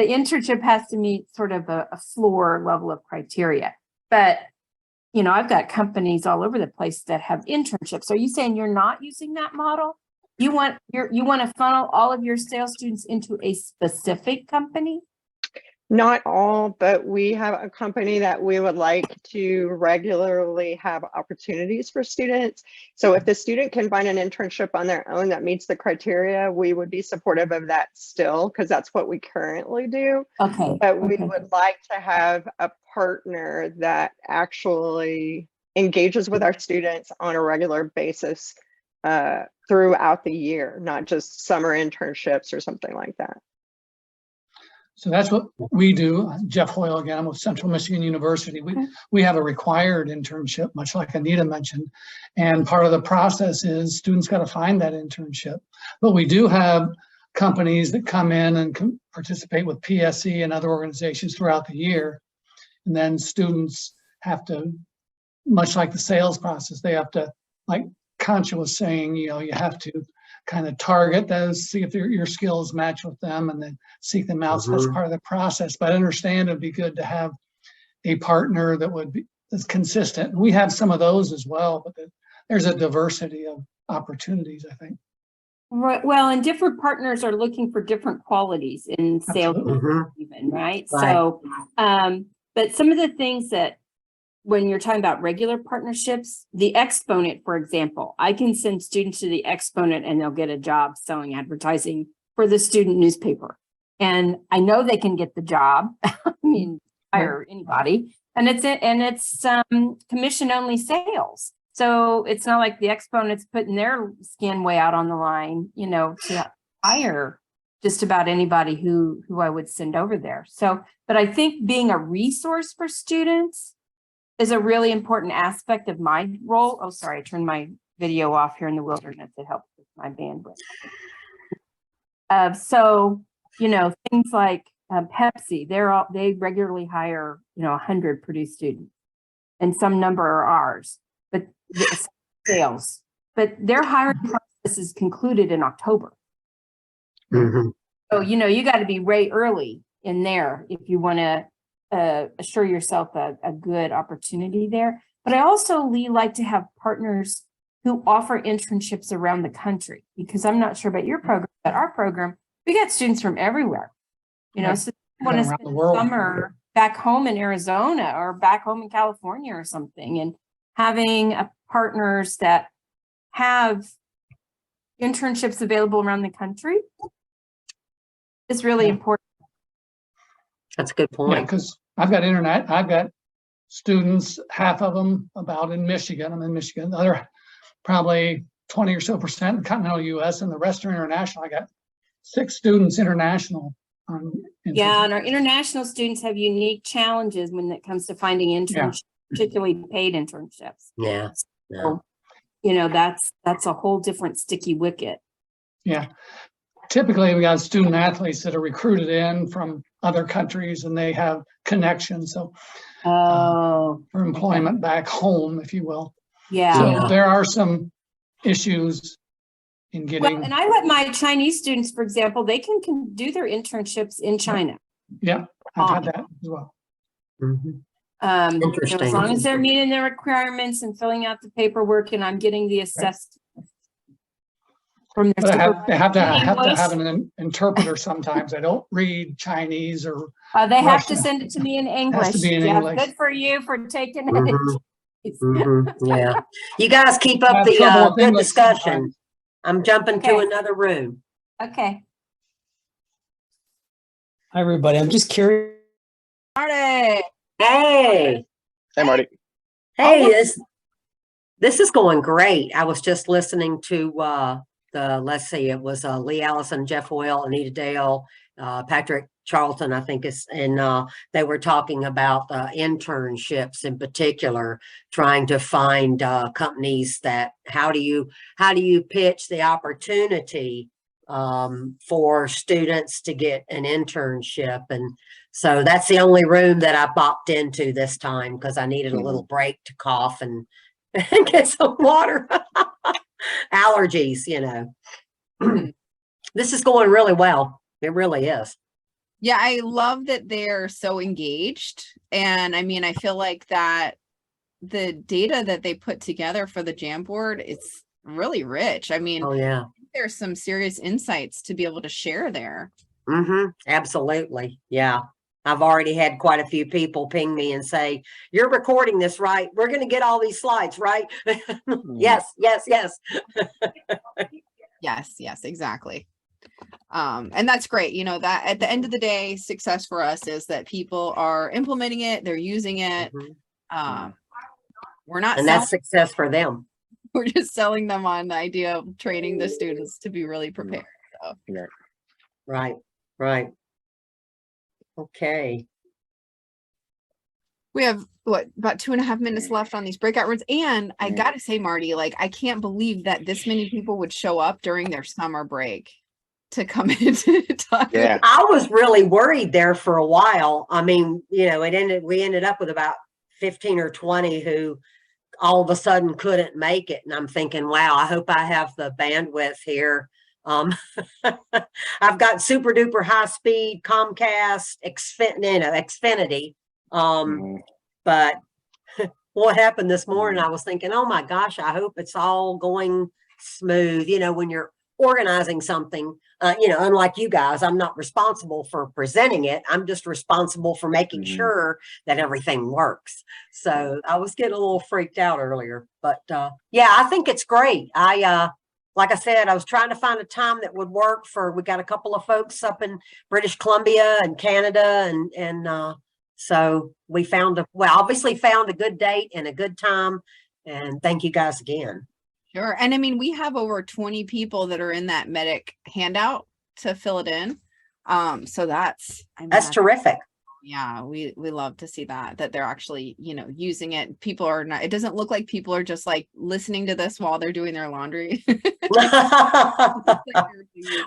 internship has to meet sort of a floor level of criteria. But, you know, I've got companies all over the place that have internships. Are you saying you're not using that model? You want to funnel all of your sales students into a specific company? Not all, but we have a company that we would like to regularly have opportunities for students. So if the student can find an internship on their own that meets the criteria, we would be supportive of that still, because that's what we currently do. Okay. But we would like to have a partner that actually engages with our students on a regular basis throughout the year, not just summer internships or something like that. So that's what we do. Jeff Hoyle again, I'm with Central Michigan University. We have a required internship, much like Anita mentioned. And part of the process is students got to find that internship. But we do have companies that come in and participate with PSE and other organizations throughout the year. And then students have to, much like the sales process, they have to, like Concha was saying, you know, you have to kind of target those, see if your skills match with them, and then seek them out. So that's part of the process. But I understand it'd be good to have a partner that would be that's consistent. We have some of those as well, but there's a diversity of opportunities, I think. Right. Well, and different partners are looking for different qualities in sales, even, right? So, but some of the things that when you're talking about regular partnerships, the Exponent, for example, I can send students to the Exponent and they'll get a job selling advertising for the student newspaper. And I know they can get the job. I mean, hire anybody. And it's commission only sales. So it's not like the Exponent's putting their skin way out on the line, you know, to hire just about anybody who I would send over there. So, but I think being a resource for students is a really important aspect of my role. Oh, sorry, I turned my video off here in the wilderness. It helps with my bandwidth. So, you know, things like Pepsi, they regularly hire, you know, 100 Purdue students, and some number are ours, but sales. But their hiring process is concluded in October. So, you know, you got to be way early in there if you want to assure yourself a good opportunity there. But I also like to have partners who offer internships around the country, because I'm not sure about your program, but our program, we got students from everywhere. You know, so they want to spend the summer back home in Arizona or back home in California or something, and having partners that have internships available around the country is really important. That's a good point. Yeah, because I've got students, half of them about in Michigan. I'm in Michigan. The other probably 20 or so % in continental US, and the rest are international. I got 6 students international. Yeah, and our international students have unique challenges when it comes to finding internships, particularly paid internships. Yeah. So, you know, that's a whole different sticky wicket. Yeah. Typically, we got student athletes that are recruited in from other countries, and they have connections. So for employment back home, if you will. Yeah. So there are some issues in getting. Well, and I let my Chinese students, for example, they can do their internships in China. Yeah, I've had that as well. Interesting. As long as they're meeting the requirements and filling out the paperwork, and I'm getting the assessed from But I have to have an interpreter sometimes. I don't read Chinese or they have Russian. to send it to me in It English. has to be in Yeah, English. good for you for taking it. Yeah. You guys keep up Have the trouble with good English discussion. sometimes. I'm jumping to Okay. another room. Okay. Hi, everybody. I'm just curious. Marty. Hey, Hey, Marty. hey, Oh, this is going great. I was just listening to let's see, it was Lee Allison, Jeff Oil, Anita Dale, Patrick Charlton, I think is, and they were talking about internships in particular, trying to find companies that how do you pitch the opportunity for students to get an internship. And so that's the only room that I popped into this time because I needed a little break to cough and get some water. Allergies, you know. This is going really well. It really is. yeah, I love that they're so engaged. And I mean, I feel like that the data that they put together for the Jamboard, it's really rich. I mean, Oh yeah. there's some serious insights to be able to share there. Absolutely. Yeah. I've already had quite a few people ping me and say, you're recording this, right? We're going to get all these slides, right? Yes, yes, yes. Yes, exactly. And that's great. You know, that at the end of the day, success for us is that people are implementing it, they're using it. We're not And that's success for them. we're just selling them on the idea of training the students to be really prepared. So. Right, right. Okay. We have what, about 2.5 minutes left on these breakout rooms. And I gotta say, Marty, like, I can't believe that this many people would show up during their summer break to come in to talk. Yeah. I was really worried there for a while. I mean, you know, we ended up with about 15 or 20 who all of a sudden couldn't make it. And I'm thinking, wow, I hope I have the bandwidth here. I've got super duper high speed Comcast, Xfinity. But what happened this morning, I was thinking, oh my gosh, I hope it's all going smooth. You know, when you're organizing something, you know, unlike you guys, I'm not responsible for presenting it. I'm just responsible for making sure that everything works. So I was getting a little freaked out earlier, but yeah, I think it's great. Like I said, I was trying to find a time that would work we got a couple of folks up in British Columbia and Canada. And so we obviously found a good date and a good time. And thank you guys again. Sure. And I mean, we have over 20 people that are in that MEDDICC handout to fill it in. So that's terrific. Yeah, we love to see that they're actually, you know, using it. People are not, it doesn't look like people are just like listening to this while they're doing their laundry.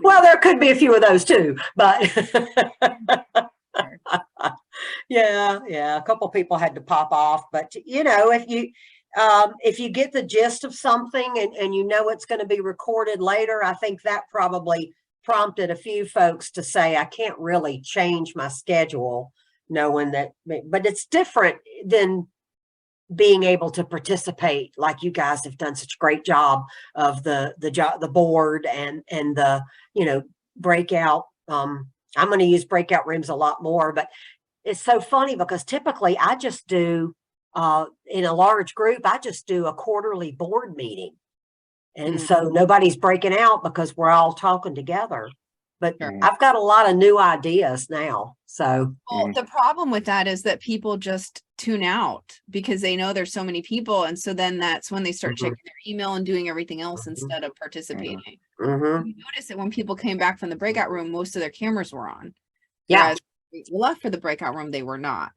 Well, there could be a few of those too, but yeah, a couple of people had to pop off, but you know, if you get the gist of something and you know it's going to be recorded later, I think that probably prompted a few folks to say, I can't really change my schedule knowing that, but it's different than being able to participate like you guys have done such a great job of the board and the, you know, breakout. I'm going to use breakout rooms a lot more, but it's so funny because typically I just do in a large group, I just do a quarterly board meeting. And so nobody's breaking out because we're all talking together. But I've got a lot of new ideas now. So the problem with that is that people just tune out because they know there's so many people. And so then that's when they start checking their email and doing everything else instead of participating. You notice that when people came back from the breakout room, most of their cameras were on. Yeah. Whereas left for the breakout room, they were not.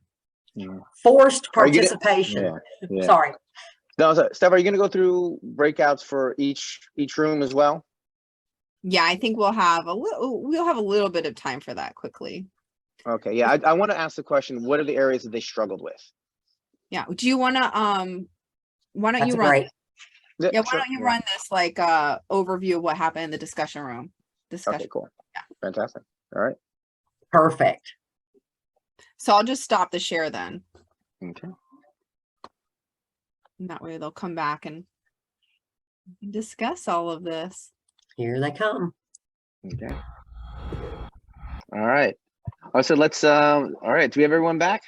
Forced participation. Sorry. No, Steph, are you going to go through breakouts for each room as well? Yeah, I think we'll have a little bit of time for that quickly. Okay. Yeah, I want to ask the question: what are the areas that they struggled with? Yeah. Do you want to why don't you run? Yeah. Why don't you run this like overview of what happened in the discussion room? Okay. Cool. Yeah. Fantastic. All right. Perfect. So I'll just stop the share then. Okay. And that way they'll come back and discuss all of this. Here they come. Okay. All right. Oh, so let's all right. Do we have everyone back?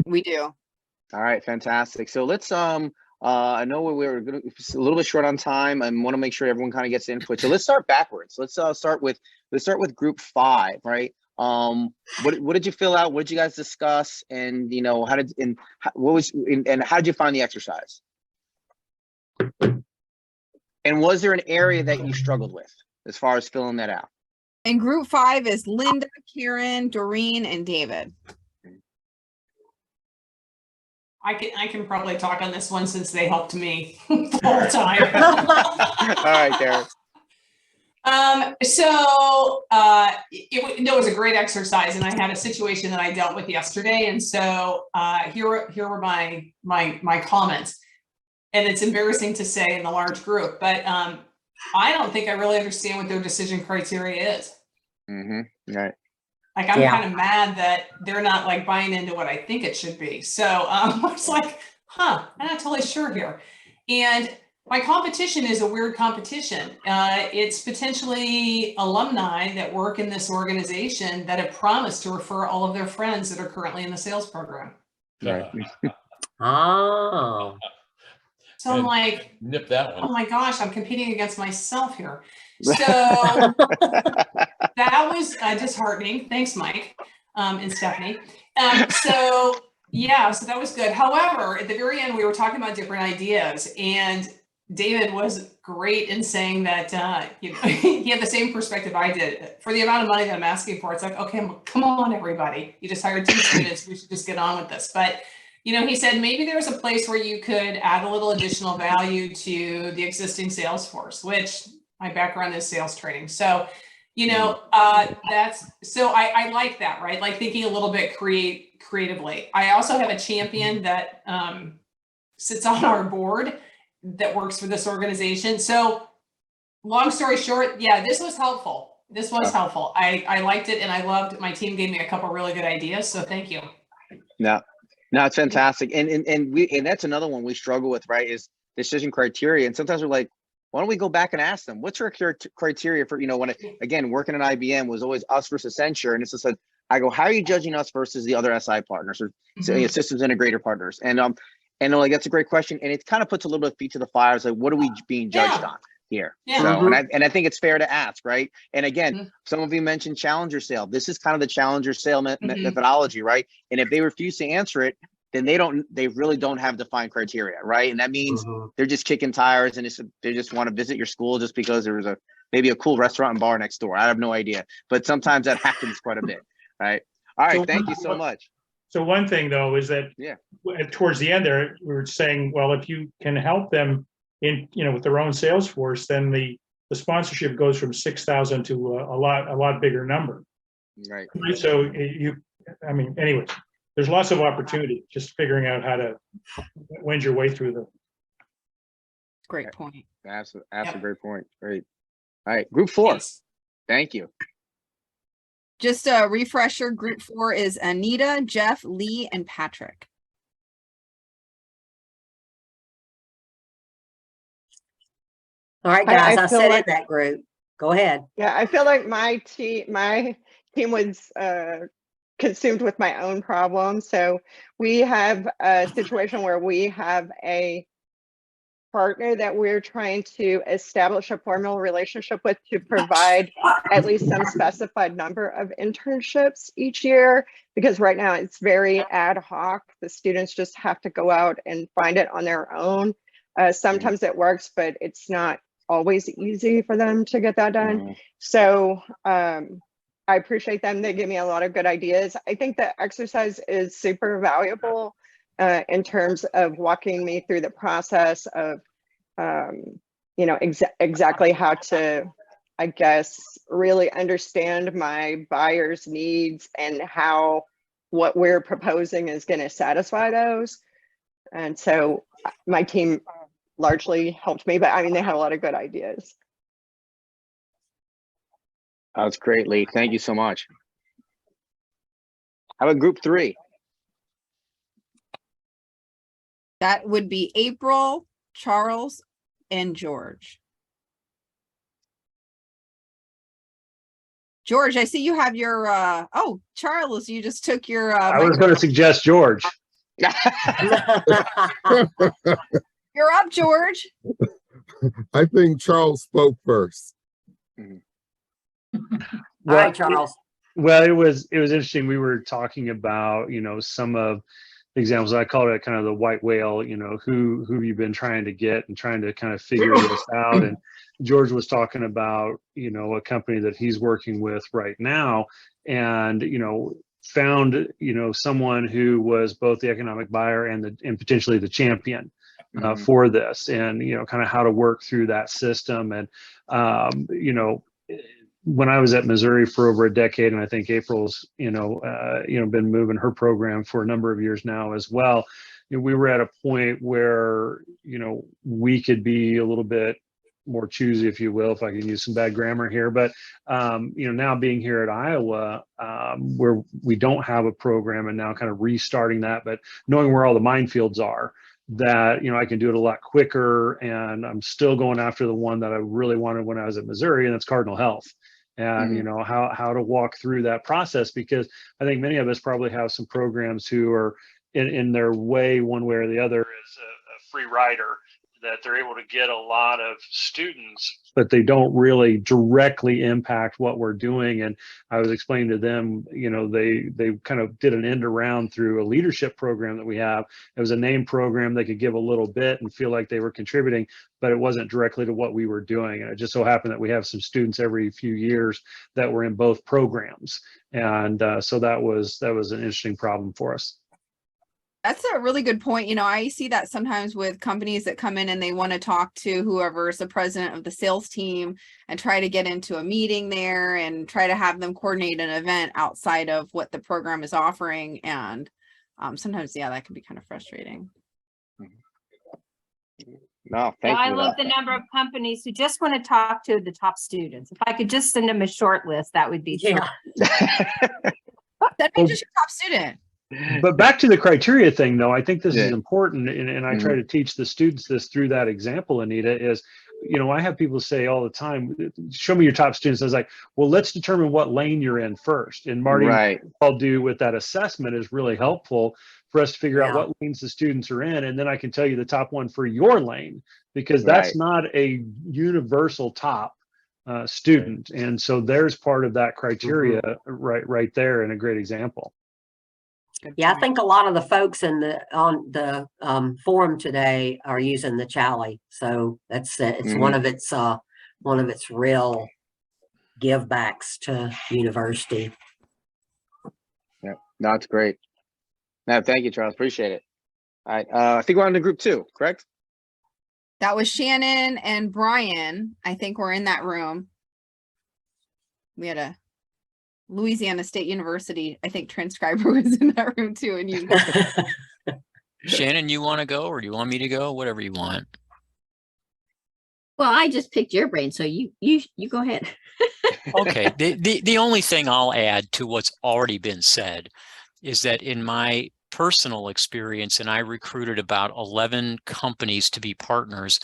We do. All right, fantastic. So let's I know we were a little bit short on time and want to make sure everyone kind of gets input. So let's start backwards. Let's start with group 5, right? What did you fill out? What did you guys discuss? And how did how did you find the exercise? And was there an area that you struggled with as far as filling that out? And group 5 is Linda, Karen, Doreen, and David. I can probably talk on this one since they helped me the whole time. All right, Karen. It was a great exercise, and I had a situation that I dealt with yesterday, and so here were my comments. And it's embarrassing to say in the large group, but I don't think I really understand what their decision criteria is. Mm-hmm. Right. Like, I'm kind of mad that they're not like buying into what I think it should be. So I was like, I'm not totally sure here. And my competition is a weird competition. It's potentially alumni that work in this organization that have promised to refer all of their friends that are currently in the sales program. Right. Oh. So I'm like, nip that one. Oh my gosh, I'm competing against myself here. So that was disheartening. Thanks, Mike and Stephanie. So that was good. However, at the very end, we were talking about different ideas, and David was great in saying that he had the same perspective I did. For the amount of money that I'm asking for, it's like, okay, come on, everybody. You just hired 2 students. We should just get on with this. But he said maybe there's a place where you could add a little additional value to the existing sales force, which my background is sales training. So, I like that, right? Like thinking a little bit creatively. I also have a champion that sits on our board that works for this organization. So long story short, this was helpful. Helpful. I liked it, and I loved, my team gave me a couple really good ideas. So thank you. No, it's fantastic. And that's another one we struggle with, right? Is decision criteria. And sometimes we're like, why don't we go back and ask them, what's your criteria for, when working at IBM was always us versus Accenture. And it's just like, I go, how are you judging us versus the other SI partners or systems integrator partners? And like, that's a great question. And it kind of puts a little bit of feet to the fire. It's like, what are we being judged on here? So, and I think it's fair to ask, right? And again, some of you mentioned challenger sale. This is kind of the challenger sale methodology, right? And if they refuse to answer it, then they really don't have defined criteria, right? And that means they're just kicking tires and they just want to visit your school just because there was maybe a cool restaurant and bar next door. I have no idea, but sometimes that happens quite a bit, right? All right, thank you so much. So one thing though is that towards the end there, we were saying, well, if you can help them in with their own sales force, then the sponsorship goes from 6,000 to a lot bigger number. Right. So anyway. There's lots of opportunity, just figuring out how to wend your way through them. Great point. That's a great point. Great. All right, group 4. Thanks. Thank you. Just a refresher, group 4 is Anita, Jeff, Lee, and Patrick. All right, guys, I sit in that group. Go ahead. Yeah, I feel like my team was consumed with my own problems. So we have a situation where we have a partner that we're trying to establish a formal relationship with to provide at least some specified number of internships each year, because right now it's very ad hoc. The students just have to go out and find it on their own. Sometimes it works, but it's not always easy for them to get that done. So I appreciate them. They give me a lot of good ideas. I think the exercise is super valuable in terms of walking me through the process of, exactly how to, I guess, really understand my buyer's needs and how what we're proposing is going to satisfy those. And so my team largely helped me, but they had a lot of good ideas. That's great, Lee. Thank you so much. How about group 3? That would be April, Charles, and George. George, I see you have your, Charles, you just took your. I was going to suggest George. You're up, George. I think Charles spoke first. All right, Charles. Well, it was interesting. We were talking about, some of the examples. I called it kind of the white whale, who you've been trying to get and trying to kind of figure this out. And George was talking about, a company that he's working with right now, and, found, someone who was both the economic buyer and potentially the champion for this, and, kind of how to work through that system. And, when I was at Missouri for over a decade, and I think April's, been moving her program for a number of years now as well, we were at a point where, we could be a little bit more choosy, if you will, if I can use some bad grammar here. But, now being here at Iowa, where we don't have a program, and now kind of restarting that, but knowing where all the minefields are, that, I can do it a lot quicker, and I'm still going after the one that I really wanted when I was at Missouri, and that's Cardinal Health. And, how to walk through that process, because I think many of us probably have some programs who are in their way, one way or the other, is a free rider, that they're able to get a lot of students, but they don't really directly impact what we're doing. And I was explaining to them, they kind of did an end around through a leadership program that we have. It was a name program. They could give a little bit and feel like they were contributing, but it wasn't directly to what we were doing. And it just so happened that we have some students every few years that were in both programs. And so that was an interesting problem for us. That's a really good point. I see that sometimes with companies that come in and they want to talk to whoever is the president of the sales team and try to get into a meeting there and try to have them coordinate an event outside of what the program is offering. And sometimes, that can be kind of frustrating. No, thank you. I love the number of companies who just want to talk to the top students. If I could just send them a short list, that would be That means just your top student. But back to the criteria thing, though, I think this is important, and I try to teach the students this through that example, Anita, is, I have people say all the time, show me your top students. I was like, well, let's determine what lane you're in first. And Marty, what I'll do with that assessment is really helpful for us to figure out what lanes the students are in. And then I can tell you the top one for your lane, because that's not a universal top student. And so there's part of that criteria right there, and a great example. Yeah, I think a lot of the folks on the forum today are using the Chally, so that's it's one of its real give backs to university. Yeah, no, it's great. No, thank you, Charles. Appreciate it. All right, I think we're on to group 2, correct? That was Shannon and Brian. I think we're in that room. We had a Louisiana State University, I think, transcriber was in that room too. And you Shannon, you want to go, or do you want me to go? Whatever you want. Well, I just picked your brain, so you go ahead. Okay. The only thing I'll add to what's already been said is that in my personal experience, and I recruited about 11 companies to be partners.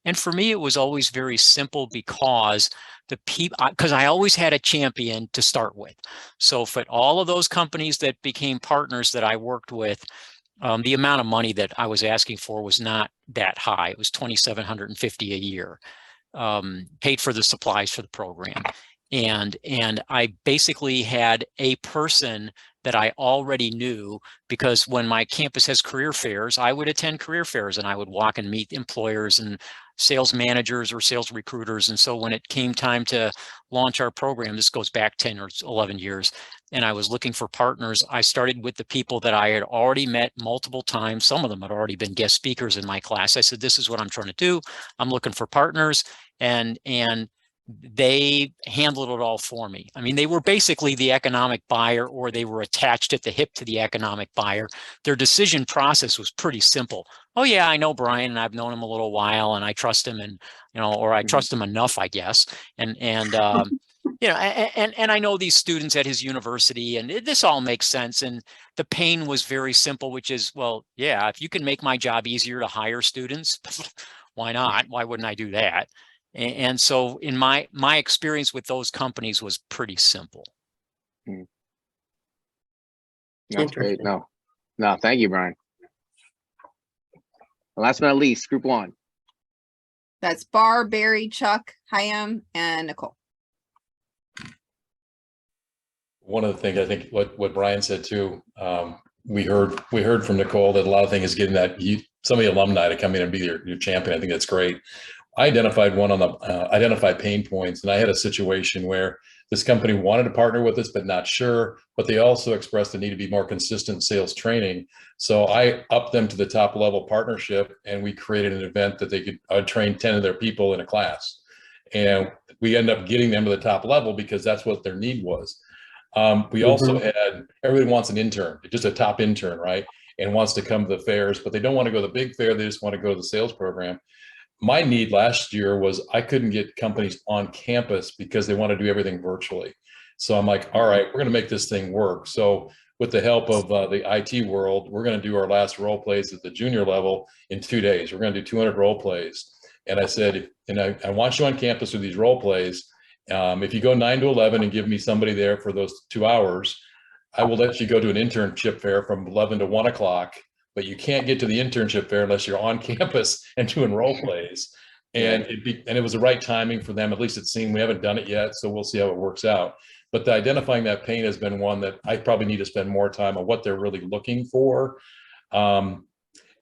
And for me, it was always very simple, because because I always had a champion to start with. So for all of those companies that became partners that I worked with, the amount of money that I was asking for was not that high. It was $2,750 a year, paid for the supplies for the program. And I basically had a person that I already knew, because when my campus has career fairs, I would attend career fairs and I would walk and meet employers and sales managers or sales recruiters. And so when it came time to launch our program, this goes back 10 or 11 years, and I was looking for partners, I started with the people that I had already met multiple times. Some of them had already been guest speakers in my class. I said, this is what I'm trying to do. I'm looking for partners. And they handled it all for me. I mean, they were basically the economic buyer, or they were attached at the hip to the economic buyer. Their decision process was pretty simple. Oh yeah, I know Brian, and I've known him a little while, and I trust him, and or I trust him enough, I guess. And and I know these students at his university, and this all makes sense. And the pain was very simple, which is, well, yeah, if you can make my job easier to hire students, why not? Why wouldn't I do that? And so in my experience with those companies was pretty simple. That's great. No, thank you, Brian. And last but not least, group one. That's Bar, Barry, Chuck, Hyam, and Nicole. One of the things I think what Brian said too, we heard from Nicole that a lot of things is getting some of the alumni to come in and be your champion. I think that's great. I identified one on the identified pain points, and I had a situation where this company wanted to partner with us, but not sure. But they also expressed the need to be more consistent sales training. So I upped them to the top level partnership, and we created an event that they could train 10 of their people in a class, and we end up getting them to the top level because that's what their need was. We also had, everybody wants an intern, just a top intern, right? And wants to come to the fairs, but they don't want to go to the big fair. They just want to go to the sales program. My need last year was I couldn't get companies on campus because they want to do everything virtually. So I'm like, all right, we're going to make this thing work. So with the help of the IT world, we're going to do our last role plays at the junior level in 2 days. We're going to do 200 role plays. And I said, and I want you on campus with these role plays. If you go 9 to 11 and give me somebody there for those 2 hours, I will let you go to an internship fair from 11 to 1 o'clock, but you can't get to the internship fair unless you're on campus and doing role plays. And it was the right timing for them. At least it seemed. We haven't done it yet, so we'll see how it works out. But identifying that pain has been one that I probably need to spend more time on what they're really looking for.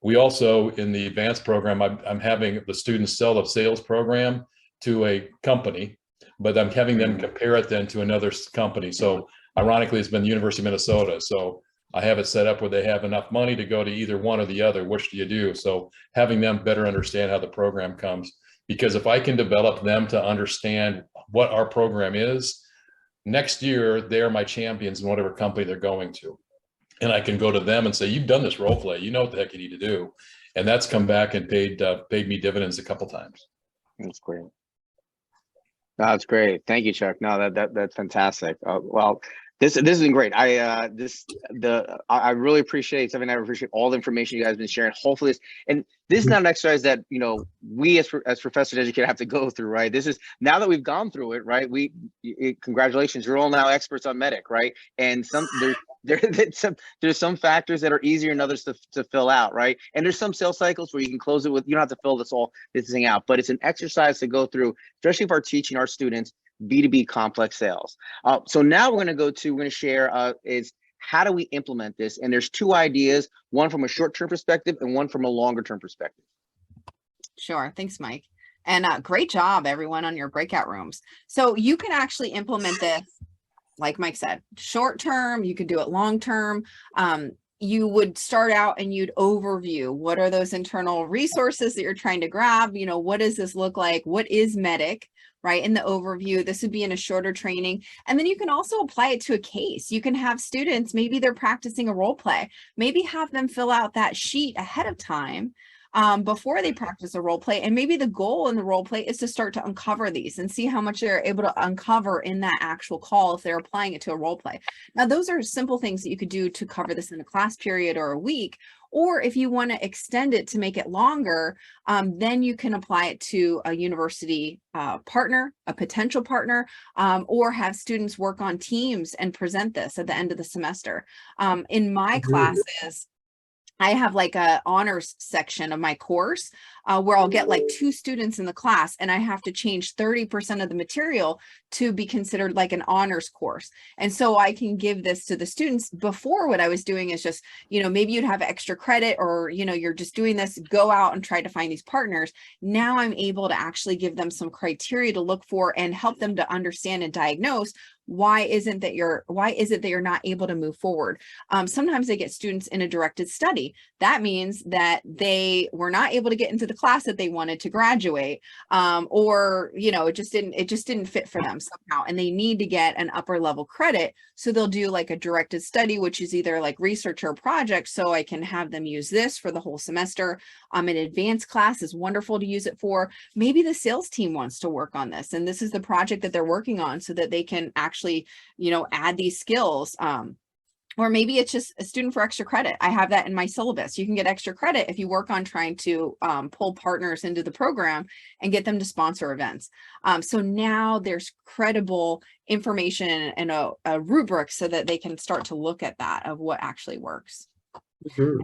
We also, in the advanced program, I'm having the students sell a sales program to a company, but I'm having them compare it then to another company. So ironically, it's been the University of Minnesota. So I have it set up where they have enough money to go to either one or the other. Which do you do? So having them better understand how the program comes, because if I can develop them to understand what our program is, next year, they're my champions in whatever company they're going to. And I can go to them and say, you've done this role play, you know what the heck you need to do. And that's come back and paid me dividends a couple times. That's great. That's great. Thank you, Chuck. No, that's fantastic. Well, this has been great. I really appreciate, Stefanie, I appreciate all the information you guys have been sharing. Hopefully this is not an exercise that, we as professors educators have to go through, right? This is, now that we've gone through it, right? Congratulations, you're all now experts on MEDDICC, right? And there's some factors that are easier and others to fill out, right? And there's some sales cycles where you can close it with, you don't have to fill this thing out, but it's an exercise to go through, especially if we're teaching our students B2B complex sales. So now we're going to share is how do we implement this? And there's 2 ideas, one from a short-term perspective and one from a longer-term perspective. Sure. Thanks, Mike. And great job, everyone, on your breakout rooms. So you can actually implement this, like Mike said, short-term, you could do it long-term. You would start out and you'd overview what are those internal resources that you're trying to grab. What does this look like? What is MEDDICC? Right, in the overview, this would be in a shorter training. And then you can also apply it to a case. You can have students, maybe they're practicing a role play, maybe have them fill out that sheet ahead of time before they practice a role play. And maybe the goal in the role play is to start to uncover these and see how much they're able to uncover in that actual call if they're applying it to a role play. Now, those are simple things that you could do to cover this in a class period or a week. Or if you want to extend it to make it longer, then you can apply it to a university partner, a potential partner, or have students work on teams and present this at the end of the semester. In my classes, I have like a honors section of my course where I'll get like 2 students in the class and I have to change 30% of the material to be considered like an honors course. And so I can give this to the students. Before, what I was doing is just, maybe you'd have extra credit or, you're just doing this, go out and try to find these partners. Now I'm able to actually give them some criteria to look for and help them to understand and diagnose why is it that you're not able to move forward. Sometimes they get students in a directed study. That means that they were not able to get into the class that they wanted to graduate, or it just didn't fit for them somehow, and they need to get an upper level credit. So they'll do like a directed study, which is either like research or project. So I can have them use this for the whole semester. An advanced class is wonderful to use it for. Maybe the sales team wants to work on this, and this is the project that they're working on so that they can actually, add these skills. Or maybe it's just a student for extra credit. I have that in my syllabus. You can get extra credit if you work on trying to pull partners into the program and get them to sponsor events. So now there's credible information and a rubric so that they can start to look at that of what actually works. So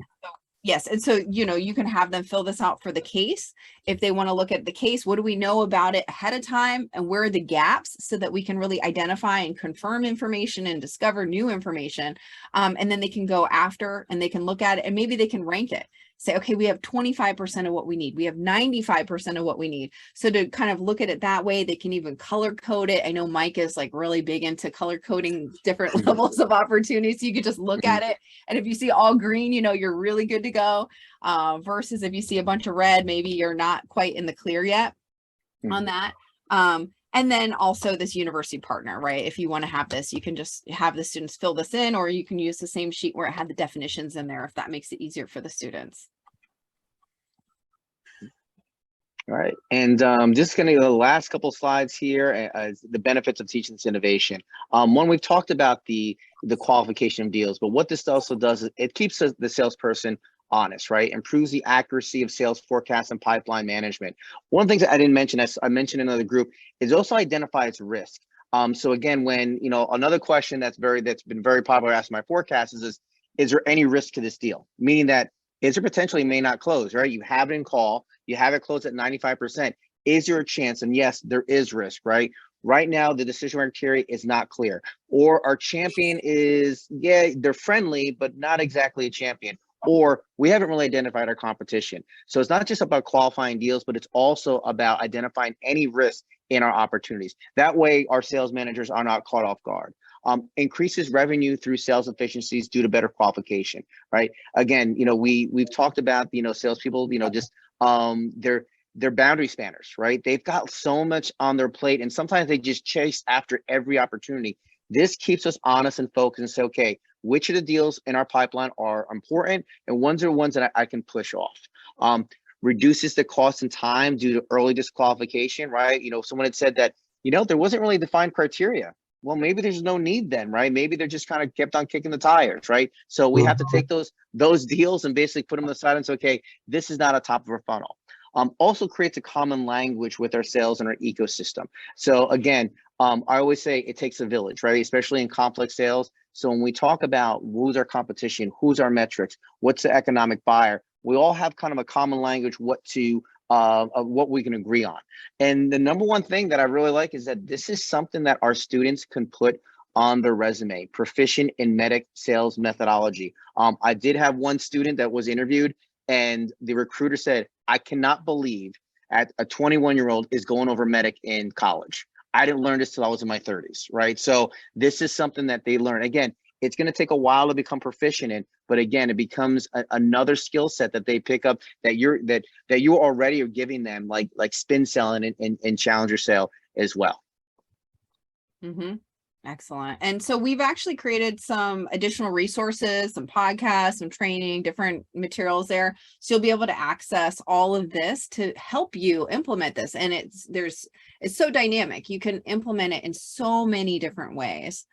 Yes. And so, you can have them fill this out for the case. If they want to look at the case, what do we know about it ahead of time, and where are the gaps, so that we can really identify and confirm information and discover new information. And then they can go after and they can look at it, and maybe they can rank it. Say, okay, we have 25% of what we need. We have 95% of what we need. So to kind of look at it that way, they can even color code it. I know Mike is like really big into color coding different levels of opportunities. So you could just look at it. And if you see all green, you're really good to go. Versus if you see a bunch of red, maybe you're not quite in the clear yet on that. And then also this university partner, right? If you want to have this, you can just have the students fill this in, or you can use the same sheet where it had the definitions in there, if that makes it easier for the students. All right, and just going to the last couple slides here, the benefits of teaching this innovation. One, we've talked about the qualification of deals, but what this also does is it keeps the salesperson honest, right? Improves the accuracy of sales forecast and pipeline management. One of the things that I didn't mention, as I mentioned in another group, is also identify its risk. So again, when, another question that's been very popular asked in my forecast is there any risk to this deal? Meaning that, is there potentially may not close, right? You have it in call, you have it closed at 95%. Is there a chance? And yes, there is risk, right? Right now, the decision criteria is not clear. Or our champion is, yeah, they're friendly, but not exactly a champion. Or we haven't really identified our competition. So it's not just about qualifying deals, but it's also about identifying any risk in our opportunities. That way, our sales managers are not caught off guard. Increases revenue through sales efficiencies due to better qualification, right? Again, we've talked about, salespeople, just they're boundary spanners, right? They've got so much on their plate, and sometimes they just chase after every opportunity. This keeps us honest and focused and say, okay, which of the deals in our pipeline are important, and ones are ones that I can push off. Reduces the cost and time due to early disqualification, right? Someone had said that, there wasn't really defined criteria. Well, maybe there's no need then, right? Maybe they're just kind of kept on kicking the tires, right? So we have to take those deals and basically put them aside and say, okay, this is not a top of our funnel. Also creates a common language with our sales and our ecosystem. So again, I always say it takes a village, right? Especially in complex sales. So when we talk about who's our competition, who's our metrics, what's the economic buyer, we all have kind of a common language, what we can agree on. And the number one thing that I really like is that this is something that our students can put on their resume, proficient in MEDDICC sales methodology. I did have one student that was interviewed, and the recruiter said, I cannot believe a 21-year-old is going over MEDDICC in college. I didn't learn this till I was in my 30s, right? So this is something that they learn. Again, it's going to take a while to become proficient in, but again, it becomes another skill set that they pick up that you already are giving them, like spin selling and challenger sale as well. Mm-hmm. Excellent. And so we've actually created some additional resources, some podcasts, some training, different materials there. So you'll be able to access all of this to help you implement this. And it's so dynamic. You can implement it in so many different ways.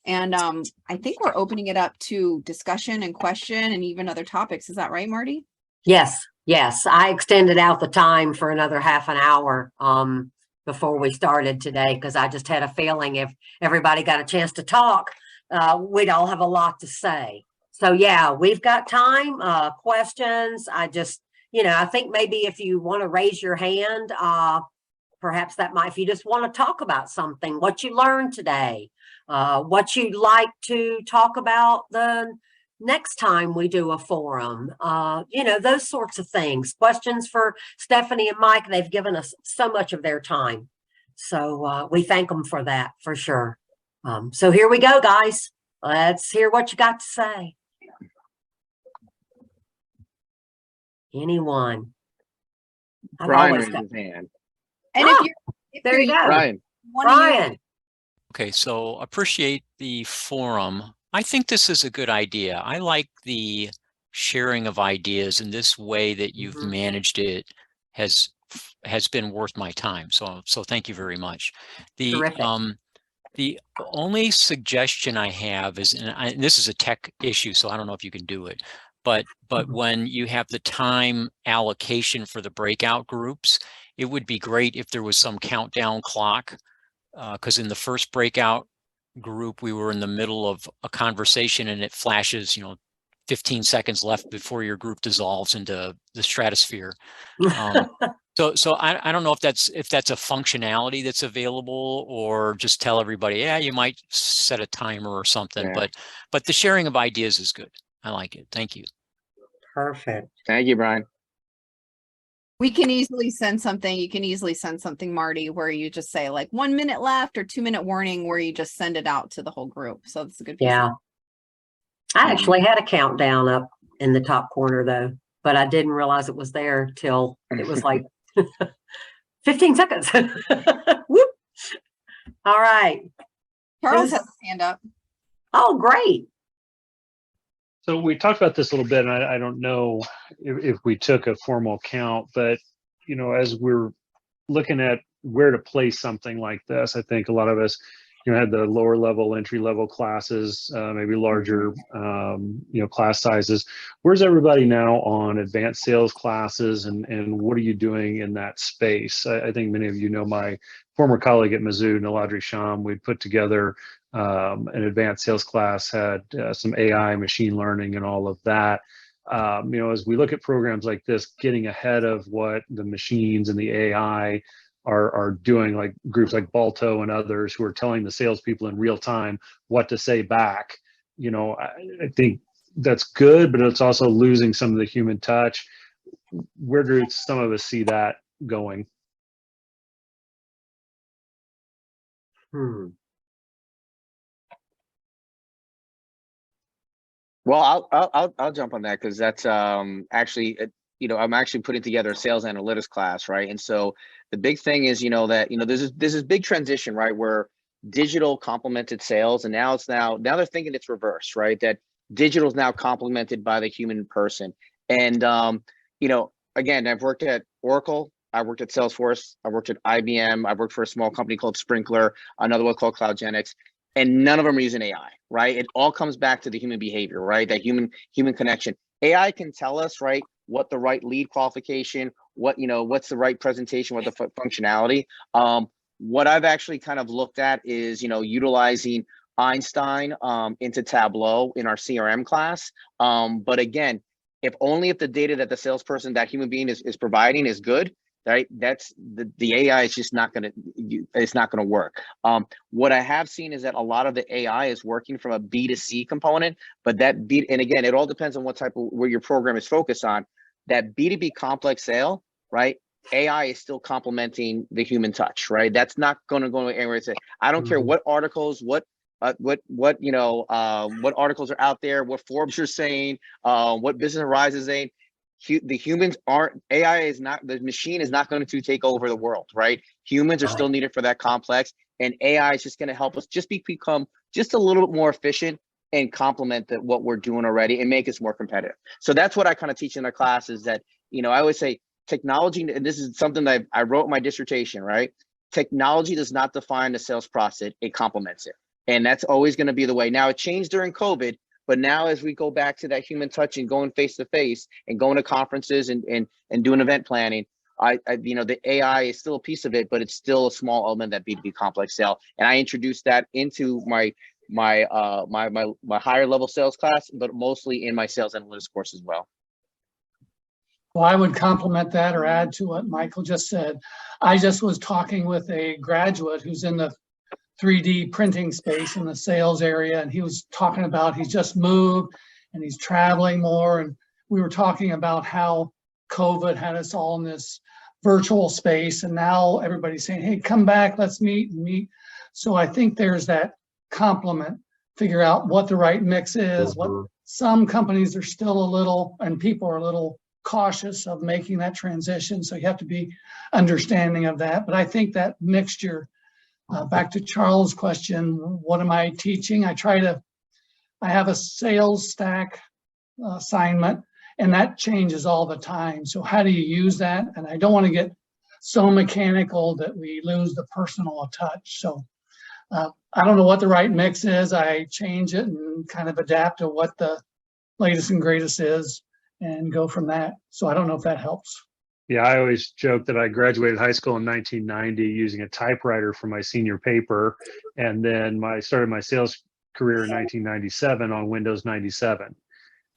And I think we're opening it up to discussion and question and even other topics. Is that right, Marty? Yes. I extended out the time for another half an hour before we started today, because I just had a feeling if everybody got a chance to talk, we'd all have a lot to say. So yeah, we've got time, questions. I think maybe if you want to raise your hand, perhaps that might, if you just want to talk about something, what you learned today, what you'd like to talk about the next time we do a forum, those sorts of things. Questions for Stefanie and Mike. They've given us so much of their time. So we thank them for that, for sure. So here we go, guys. Let's hear what you got to say. Anyone? Brian raised his hand. And there you go. Brian. Okay, so appreciate the forum. I think this is a good idea. I like the sharing of ideas, and this way that you've managed it has been worth my time. So thank you very much. The only suggestion I have is, and this is a tech issue, so I don't know if you can do it, but when you have the time allocation for the breakout groups, it would be great if there was some countdown clock, because in the first breakout group, we were in the middle of a conversation and it flashes, 15 seconds left before your group dissolves into the stratosphere. So I don't know if that's a functionality that's available, or just tell everybody, yeah, you might set a timer or something, but the sharing of ideas is good. I like it. Thank you. Perfect. Thank you, Brian. We can easily send something. You can easily send something, Marty, where you just say like 1 minute left or 2 minute warning, where you just send it out to the whole group. So that's a good piece. Yeah. I actually had a countdown up in the top corner though, but I didn't realize it was there till it was like 15 seconds. Whoop. All right. Charles has a hand up. Oh, great. So we talked about this a little bit, and I don't know if we took a formal count, but you know, as we're looking at where to place something like this, I think a lot of us, you know, had the lower level, entry level classes, maybe larger, you know, class sizes. Where's everybody now on advanced sales classes, and what are you doing in that space? I think many of you know my former colleague at Mizzou, Naladri Sham. We put together an advanced sales class, had some AI, machine learning, and all of that. You know, as we look at programs like this, getting ahead of what the machines and the AI are doing, like groups like Balto and others who are telling the salespeople in real time what to say back. You know, I think that's good, but it's also losing some of the human touch. Where do some of us see that going? Well, I'll jump on that, because that's actually, you know, I'm actually putting together a sales analytics class, right? And so the big thing is, you know, that, you know, there's this big transition, right, where digital complemented sales, and now they're thinking it's reversed, right? That digital is now complemented by the human person. And you know, again, I've worked at Oracle, I worked at Salesforce, I worked at IBM, I worked for a small company called Sprinkler, another one called CloudGenix, and none of them are using AI, right? It all comes back to the human behavior, right? That human connection. AI can tell us, right, what the right lead qualification, what, you know, what's the right presentation, what the functionality. What I've actually kind of looked at is, you know, utilizing Einstein into Tableau in our CRM class. But again, if the data that the salesperson, that human being is providing is good, right? That's the AI is just not gonna, it's not gonna work. What I have seen is that a lot of the AI is working from a B2C component, but and again, it all depends on what type of, where your program is focused on. That B2B complex sale, right? AI is still complementing the human touch, right? That's not gonna go anywhere. I don't care what articles, what you know, what articles are out there, what Forbes are saying, what Business Horizon is saying. The humans aren't, AI is not, the machine is not going to take over the world, right? Humans are still needed for that complex, and AI is just going to help us just become just a little bit more efficient and complement what we're doing already and make us more competitive. So that's what I kind of teach in our classes, that, you know, I always say technology, and this is something that I wrote in my dissertation, right? Technology does not define the sales process, it complements it. And that's always going to be the way. Now, it changed during COVID, but now as we go back to that human touch and going face to face and going to conferences and doing event planning, I you know, the AI is still a piece of it, but it's still a small element of that B2B complex sale. And I introduced that into my higher level sales class, but mostly in my sales analytics course as well. Well, I would complement that or add to what Michael just said. I just was talking with a graduate who's in the 3D printing space in the sales area, and he was talking about he's just moved and he's traveling more, and we were talking about how COVID had us all in this virtual space, and now everybody's saying, hey, come back, let's meet. So I think there's that complement, figure out what the right mix is. What some companies are still a little, and people are a little cautious of making that transition, so you have to be understanding of that. But I think that mixture, back to Charles' question, what am I teaching? I have a sales stack assignment, and that changes all the time. So how do you use that? And I don't want to get so mechanical that we lose the personal touch. So I don't know what the right mix is. I change it and kind of adapt to what the latest and greatest is and go from that. So I don't know if that helps. Yeah, I always joke that I graduated high school in 1990 using a typewriter for my senior paper, and then I started my sales career in 1997 on Windows 97.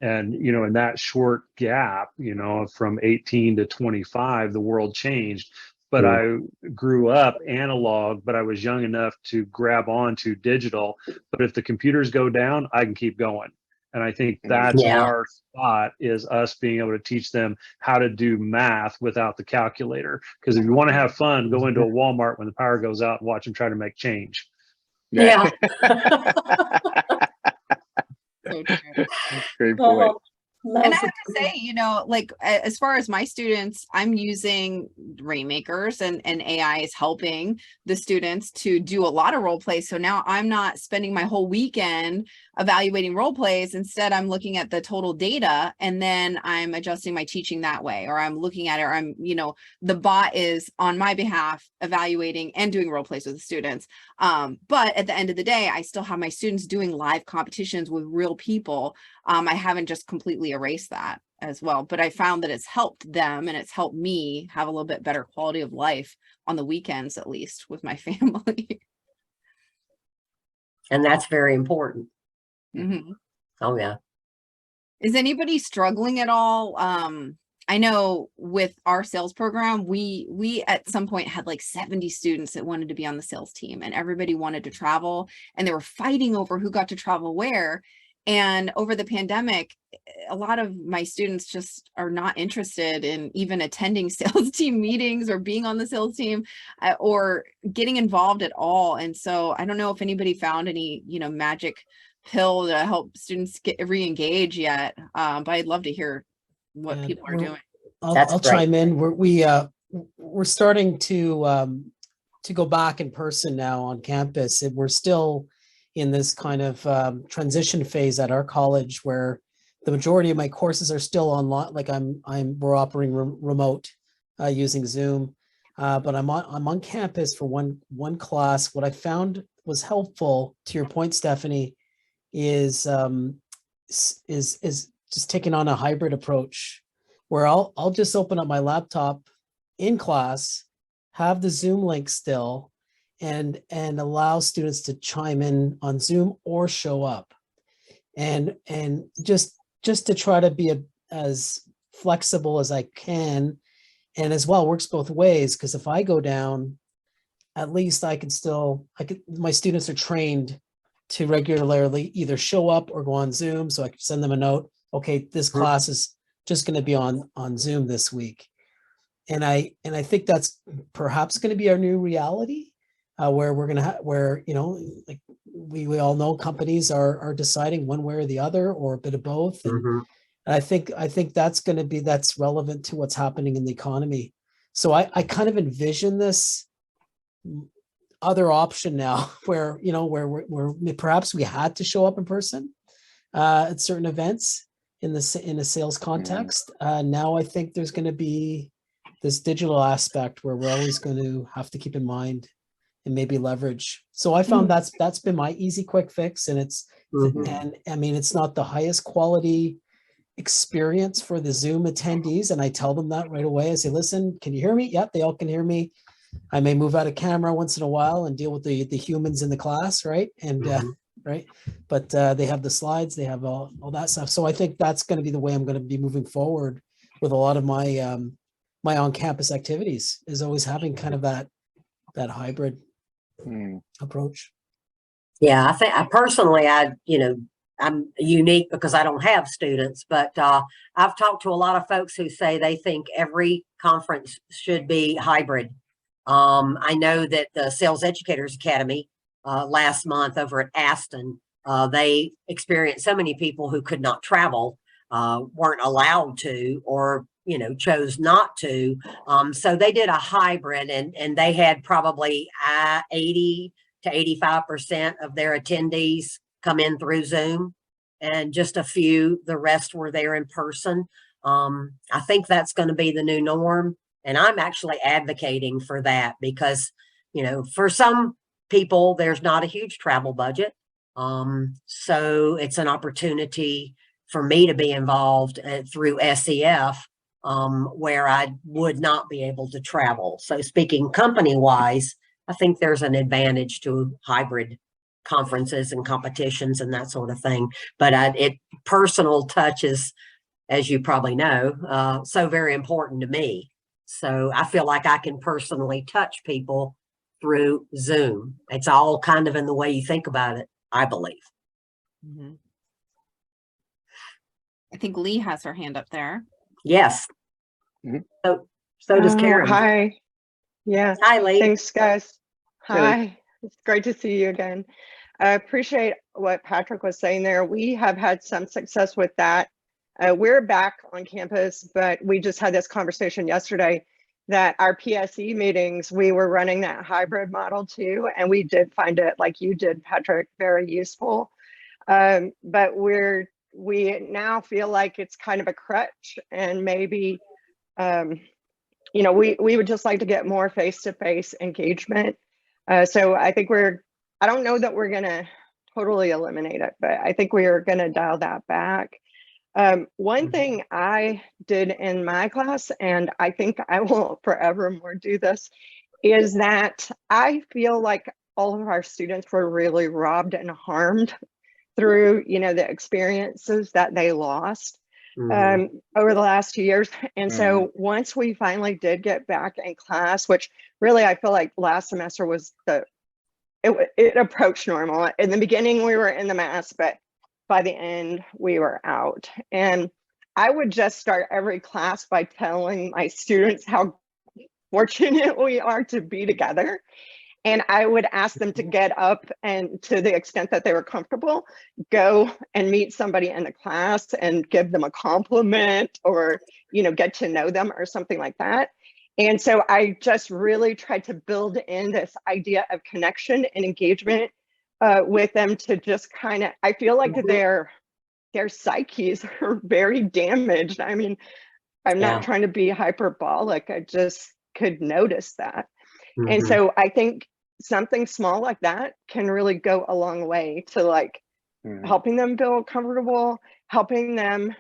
And, you know, in that short gap, you know, from 18 to 25, the world changed. But I grew up analog, but I was young enough to grab on to digital. But if the computers go down, I can keep going. And I think that's our spot, is us being able to teach them how to do math without the calculator. Because if you want to have fun, go into a Walmart when the power goes out and watch them try to make change. Yeah. So true. Great point. And I have to say, you know, like as far as my students, I'm using Rainmakers and AI is helping the students to do a lot of role plays. So now I'm not spending my whole weekend evaluating role plays. Instead, I'm looking at the total data and then I'm adjusting my teaching that way, or I'm looking at it, or I'm, you know, the bot is on my behalf evaluating and doing role plays with the students. But at the end of the day, I still have my students doing live competitions with real people. I haven't just completely erased that as well, but I found that it's helped them and it's helped me have a little bit better quality of life on the weekends, at least with my family. And that's very important. Mm-hmm. Oh yeah. Is anybody struggling at all? I know with our sales program, we at some point had like 70 students that wanted to be on the sales team, and everybody wanted to travel, and they were fighting over who got to travel where. And over the pandemic, a lot of my students just are not interested in even attending sales team meetings or being on the sales team or getting involved at all. And so I don't know if anybody found any, you know, magic pill to help students get re-engage yet. But I'd love to hear what people are doing. I'll chime in. We're starting to go back in person now on campus, and we're still in this kind of transition phase at our college where the majority of my courses are still online. Like we're operating remote using Zoom, but I'm on campus for one class. What I found was helpful, to your point, Stefanie, is just taking on a hybrid approach where I'll just open up my laptop in class, have the Zoom link still, and allow students to chime in on Zoom or show up, and just to try to be as flexible as I can, and as well works both ways, because if I go down, at least my students are trained to regularly either show up or go on Zoom, so I can send them a note. Okay, this class is just going to be on Zoom this week, and I think that's perhaps going to be our new reality. Where we're gonna where, you know, like we all know companies are deciding one way or the other, or a bit of both. And I think that's relevant to what's happening in the economy. So I kind of envision this other option now, where, you know, where perhaps we had to show up in person at certain events in a sales context. Now I think there's going to be this digital aspect where we're always going to have to keep in mind and maybe leverage. So I found that's been my easy quick fix, and and I mean, it's not the highest quality experience for the Zoom attendees, and I tell them that right away. I say, listen, can you hear me? Yep, they all can hear me. I may move out of camera once in a while and deal with the humans in the class, right? And right, but they have the slides, they have all that stuff. So I think that's going to be the way I'm going to be moving forward with a lot of my my on-campus activities, is always having kind of that hybrid approach. Yeah, I think personally, you know, I'm unique because I don't have students, but I've talked to a lot of folks who say they think every conference should be hybrid. I know that the Sales Educators Academy last month over at Aston, they experienced so many people who could not travel, weren't allowed to, or, you know, chose not to. So they did a hybrid, and they had probably 80 to 85% of their attendees come in through Zoom, and just a few, the rest were there in person. I think that's going to be the new norm. And I'm actually advocating for that because, you know, for some people, there's not a huge travel budget. So it's an opportunity for me to be involved through SEF, where I would not be able to travel. So speaking company wise, I think there's an advantage to hybrid conferences and competitions and that sort of thing. But personal touch is, as you probably know, so very important to me. So I feel like I can personally touch people through Zoom. It's all kind of in the way you think about it, I believe. Mhm. I think Lee has her hand up there. Yes. So does Karen. Hi. Yeah. Hi, Lee. Thanks, guys. Hey, Lee. Hi. It's great to see you again. I appreciate what Patrick was saying there. We have had some success with that. We're back on campus, but we just had this conversation yesterday that our PSE meetings, we were running that hybrid model too. And we did find it, like you did, Patrick, very useful. But we now feel like it's kind of a crutch, and maybe, you know, we would just like to get more face-to-face engagement. So I think I don't know that we're gonna totally eliminate it, but I think we are gonna dial that back. One thing I did in my class, and I think I will forevermore do this, is that I feel like all of our students were really robbed and harmed through, you know, the experiences that they lost over the last 2 years. And so once we finally did get back in class, which really I feel like last semester was it approached normal. In the beginning, we were in the mask, but by the end, we were out. And I would just start every class by telling my students how fortunate we are to be together. And I would ask them to get up and, to the extent that they were comfortable, go and meet somebody in the class and give them a compliment, or, you know, get to know them or something like that. And so I just really tried to build in this idea of connection and engagement with them, to just kind of, I feel like their psyches are very damaged. I mean, I'm not trying to be hyperbolic. I just could notice that. And so I think something small like that can really go a long way to like helping them feel comfortable, helping them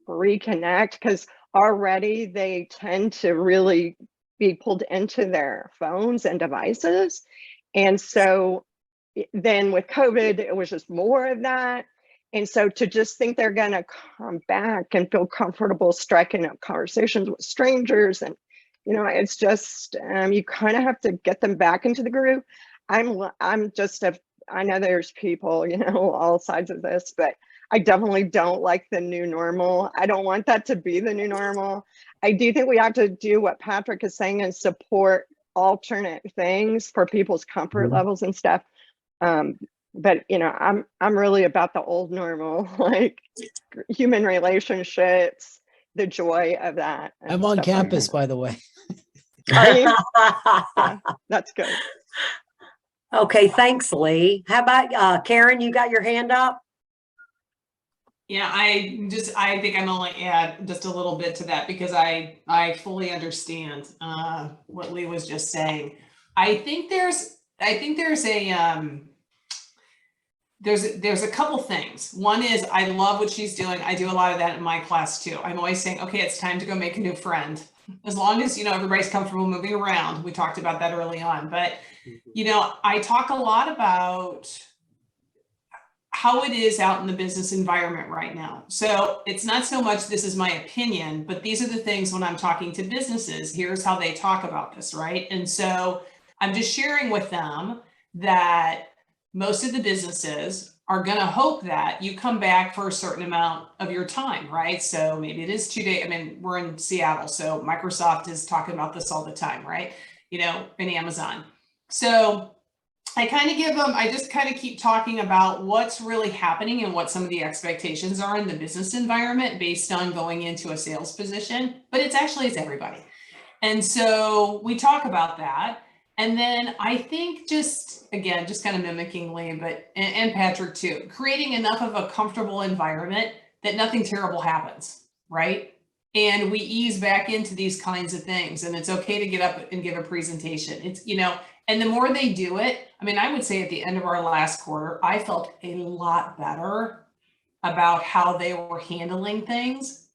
reconnect, because already they tend to really be pulled into their phones and devices. And so then with COVID, it was just more of that. And so to just think they're going to come back and feel comfortable striking up conversations with strangers, and, you know, it's just, you kind of have to get them back into the groove. I'm just I know there's people, you know, all sides of this, but I definitely don't like the new normal. I don't want that to be the new normal. I do think we have to do what Patrick is saying and support alternate things for people's comfort levels and stuff. But, you know, I'm really about the old normal, like human relationships, the joy of that. I'm on campus, by the way. Are you? Yeah, that's good. Okay, thanks, Lee. How about Karen? You got your hand up? Yeah, I think I'm only add just a little bit to that, because I fully understand what Lee was just saying. I think there's a couple things. One is, I love what she's doing. I do a lot of that in my class too. I'm always saying, okay, it's time to go make a new friend. As long as, you know, everybody's comfortable moving around. We talked about that early on, but, you know, I talk a lot about how it is out in the business environment right now. So it's not so much, this is my opinion, but these are the things when I'm talking to businesses, here's how they talk about this, right? And so I'm just sharing with them that most of the businesses are going to hope that you come back for a certain amount of your time, right? So maybe it is 2 days. I mean, we're in Seattle, so Microsoft is talking about this all the time, right? You know, and Amazon. So I kind of give them, I just kind of keep talking about what's really happening and what some of the expectations are in the business environment based on going into a sales position, but it's everybody. And so we talk about that. And then I think just kind of mimicking Lee, but, and Patrick too, creating enough of a comfortable environment that nothing terrible happens, right? And we ease back into these kinds of things, and it's okay to get up and give a presentation. It's, you know, and the more they do it, I mean, I would say at the end of our last quarter, I felt a lot better about how they were handling things.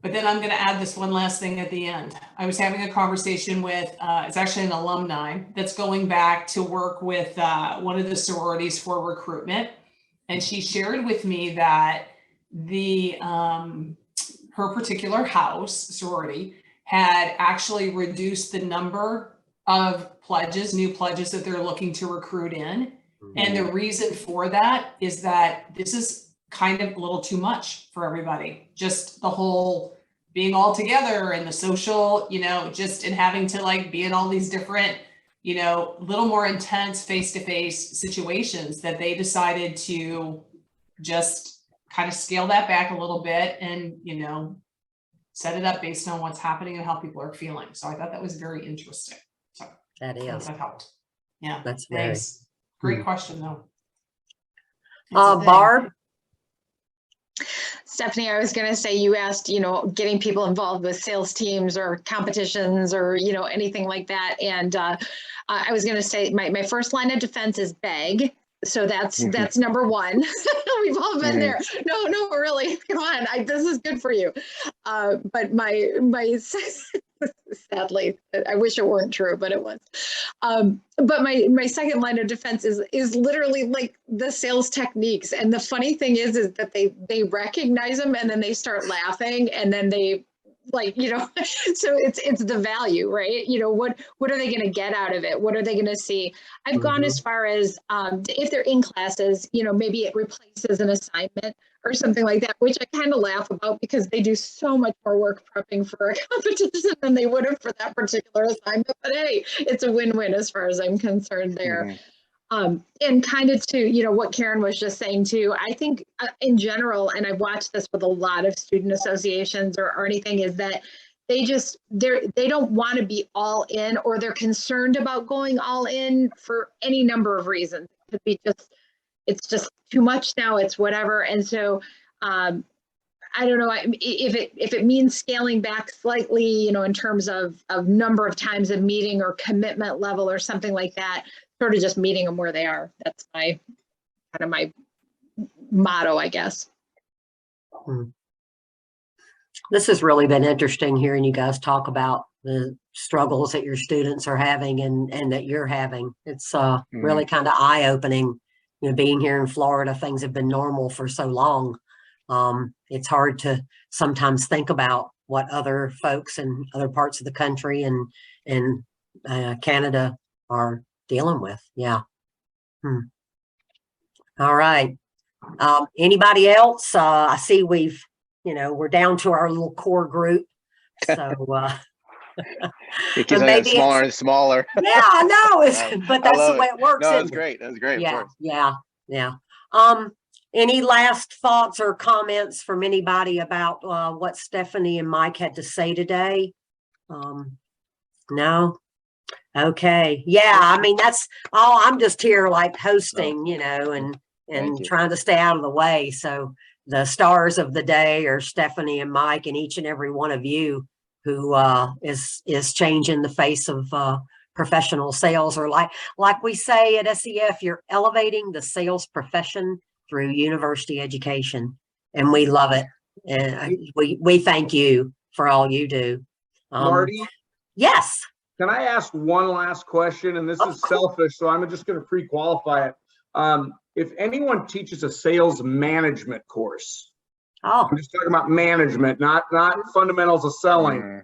But then I'm going to add this one last thing at the end. I was having a conversation with, it's actually an alumni that's going back to work with one of the sororities for recruitment. And she shared with me that the her particular house sorority had actually reduced the number of pledges, new pledges that they're looking to recruit in. And the reason for that is that this is kind of a little too much for everybody. Just the whole being all together and the social, you know, just in having to like be in all these different, you know, little more intense face-to-face situations, that they decided to just kind of scale that back a little bit and, you know, set it up based on what's happening and how people are feeling. So I thought that was very interesting. So That is. that helped. Yeah. That's very. Thanks. Great question though. It's a thing. Barb? Stephanie, I was going to say, you asked, you know, getting people involved with sales teams or competitions or, you know, anything like that. And I was going to say my first line of defense is beg. So that's number one. We've all been there. No, really, come on. This is good for you. But my sadly, I wish it weren't true, but it was. But my second line of defense is literally like the sales techniques. And the funny thing is that they recognize them and then they start laughing and then they, like, you know, so it's the value, right? You know, what are they going to get out of it? What are they going to see? I've gone as far as if they're in classes, you know, maybe it replaces an assignment or something like that, which I kind of laugh about because they do so much more work prepping for a competition than they would have for that particular assignment. But hey, it's a win-win as far as I'm concerned there. And kind of to, you know, what Karen was just saying too, I think in general, and I've watched this with a lot of student associations or anything, is that they don't want to be all in, or they're concerned about going all in for any number of reasons. It could be it's just too much now, it's whatever. And so I don't know if it means scaling back slightly, you know, in terms of number of times a meeting or commitment level or something like that, sort of just meeting them where they are. That's my motto, I guess. This has really been interesting hearing you guys talk about the struggles that your students are having and that you're having. It's really kind of eye-opening. You know, being here in Florida, things have been normal for so long. It's hard to sometimes think about what other folks in other parts of the country and Canada are dealing with. Yeah. All right. Anybody else? I see we're down to our little core group. So it keeps getting smaller and smaller. Yeah, I know. But that's the way it works. No, that's great. That's great. Yeah. Any last thoughts or comments from anybody about what Stefanie and Mike had to say today? No? Okay. Yeah, I mean, that's all. I'm just here like hosting, you know, and trying to stay out of the way. So the stars of the day are Stefanie and Mike and each and every one of you who is changing the face of professional sales, or like we say at SEF, you're elevating the sales profession through university education, and we love it. And we thank you for all you do. Marty? Yes. Can I ask one last question? And this is selfish, so I'm just going to pre-qualify it. If anyone teaches a sales management course, I'm just talking about management, not fundamentals of selling.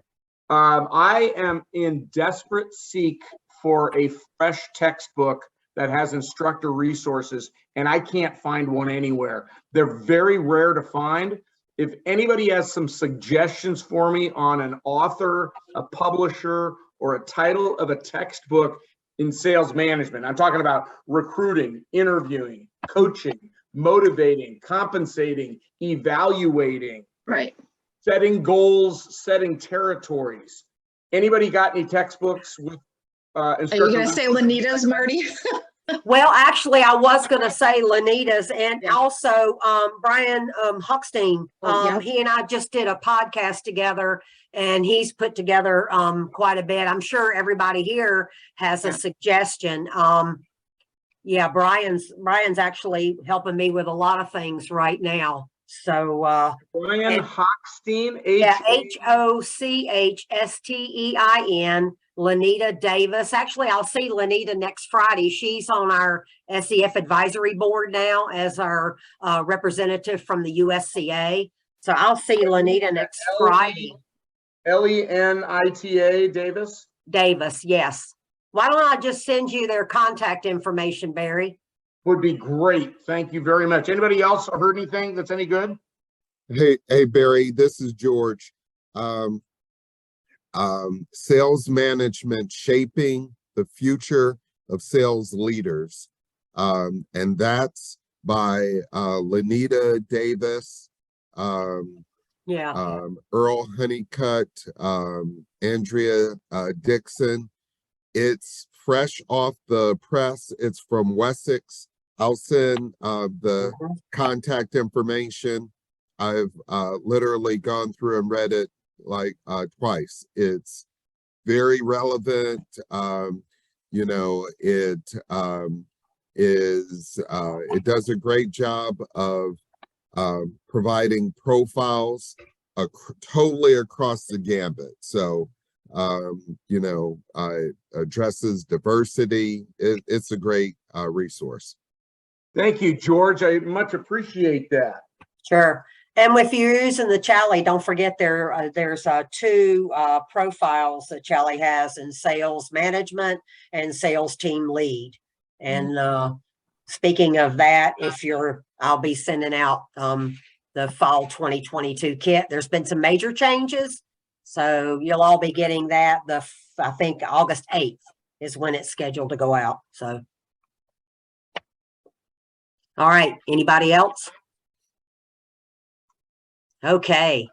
I am in desperate seek for a fresh textbook that has instructor resources, and I can't find one anywhere. They're very rare to find. If anybody has some suggestions for me on an author, a publisher, or a title of a textbook in sales management, I'm talking about recruiting, interviewing, coaching, motivating, compensating, evaluating, right, setting goals, setting territories. Anybody got any textbooks with Are you going to say Lanita's, Marty? Well, actually, I was going to say Lanita's, and also Brian Huckstein. He and I just did a podcast together, and he's put together quite a bit. I'm sure everybody here has a suggestion. Yeah, Brian's actually helping me with a lot of things right now. So Brian Hochstein, Hochstein, Lanita Davis. Actually, I'll see Lanita next Friday. She's on our SEF advisory board now as our representative from the USCA. So I'll see Lanita next Friday. Lenita Davis? Davis, yes. Why don't I just send you their contact information, Barry? Would be great. Thank you very much. Anybody else heard anything that's any good? Hey, Barry, this is George. Sales management shaping the future of sales leaders. And that's by Lenita Davis, Earl Honeycutt, Andrea Dixon. It's fresh off the press. It's from Wessex. I'll send the contact information. I've literally gone through and read it like twice. It's very relevant. You know, it does a great job of providing profiles totally across the gambit. So, you know, addresses diversity. It's a great resource. Thank you, George. I much appreciate that. Sure. And if you're using the Chally, don't forget there's 2 profiles that Chally has in sales management and sales team lead. And speaking of that, I'll be sending out the fall 2022 kit. There's been some major changes. So you'll all be getting that. I think August 8th is when it's scheduled to go out. So, all right. Anybody else? Okay.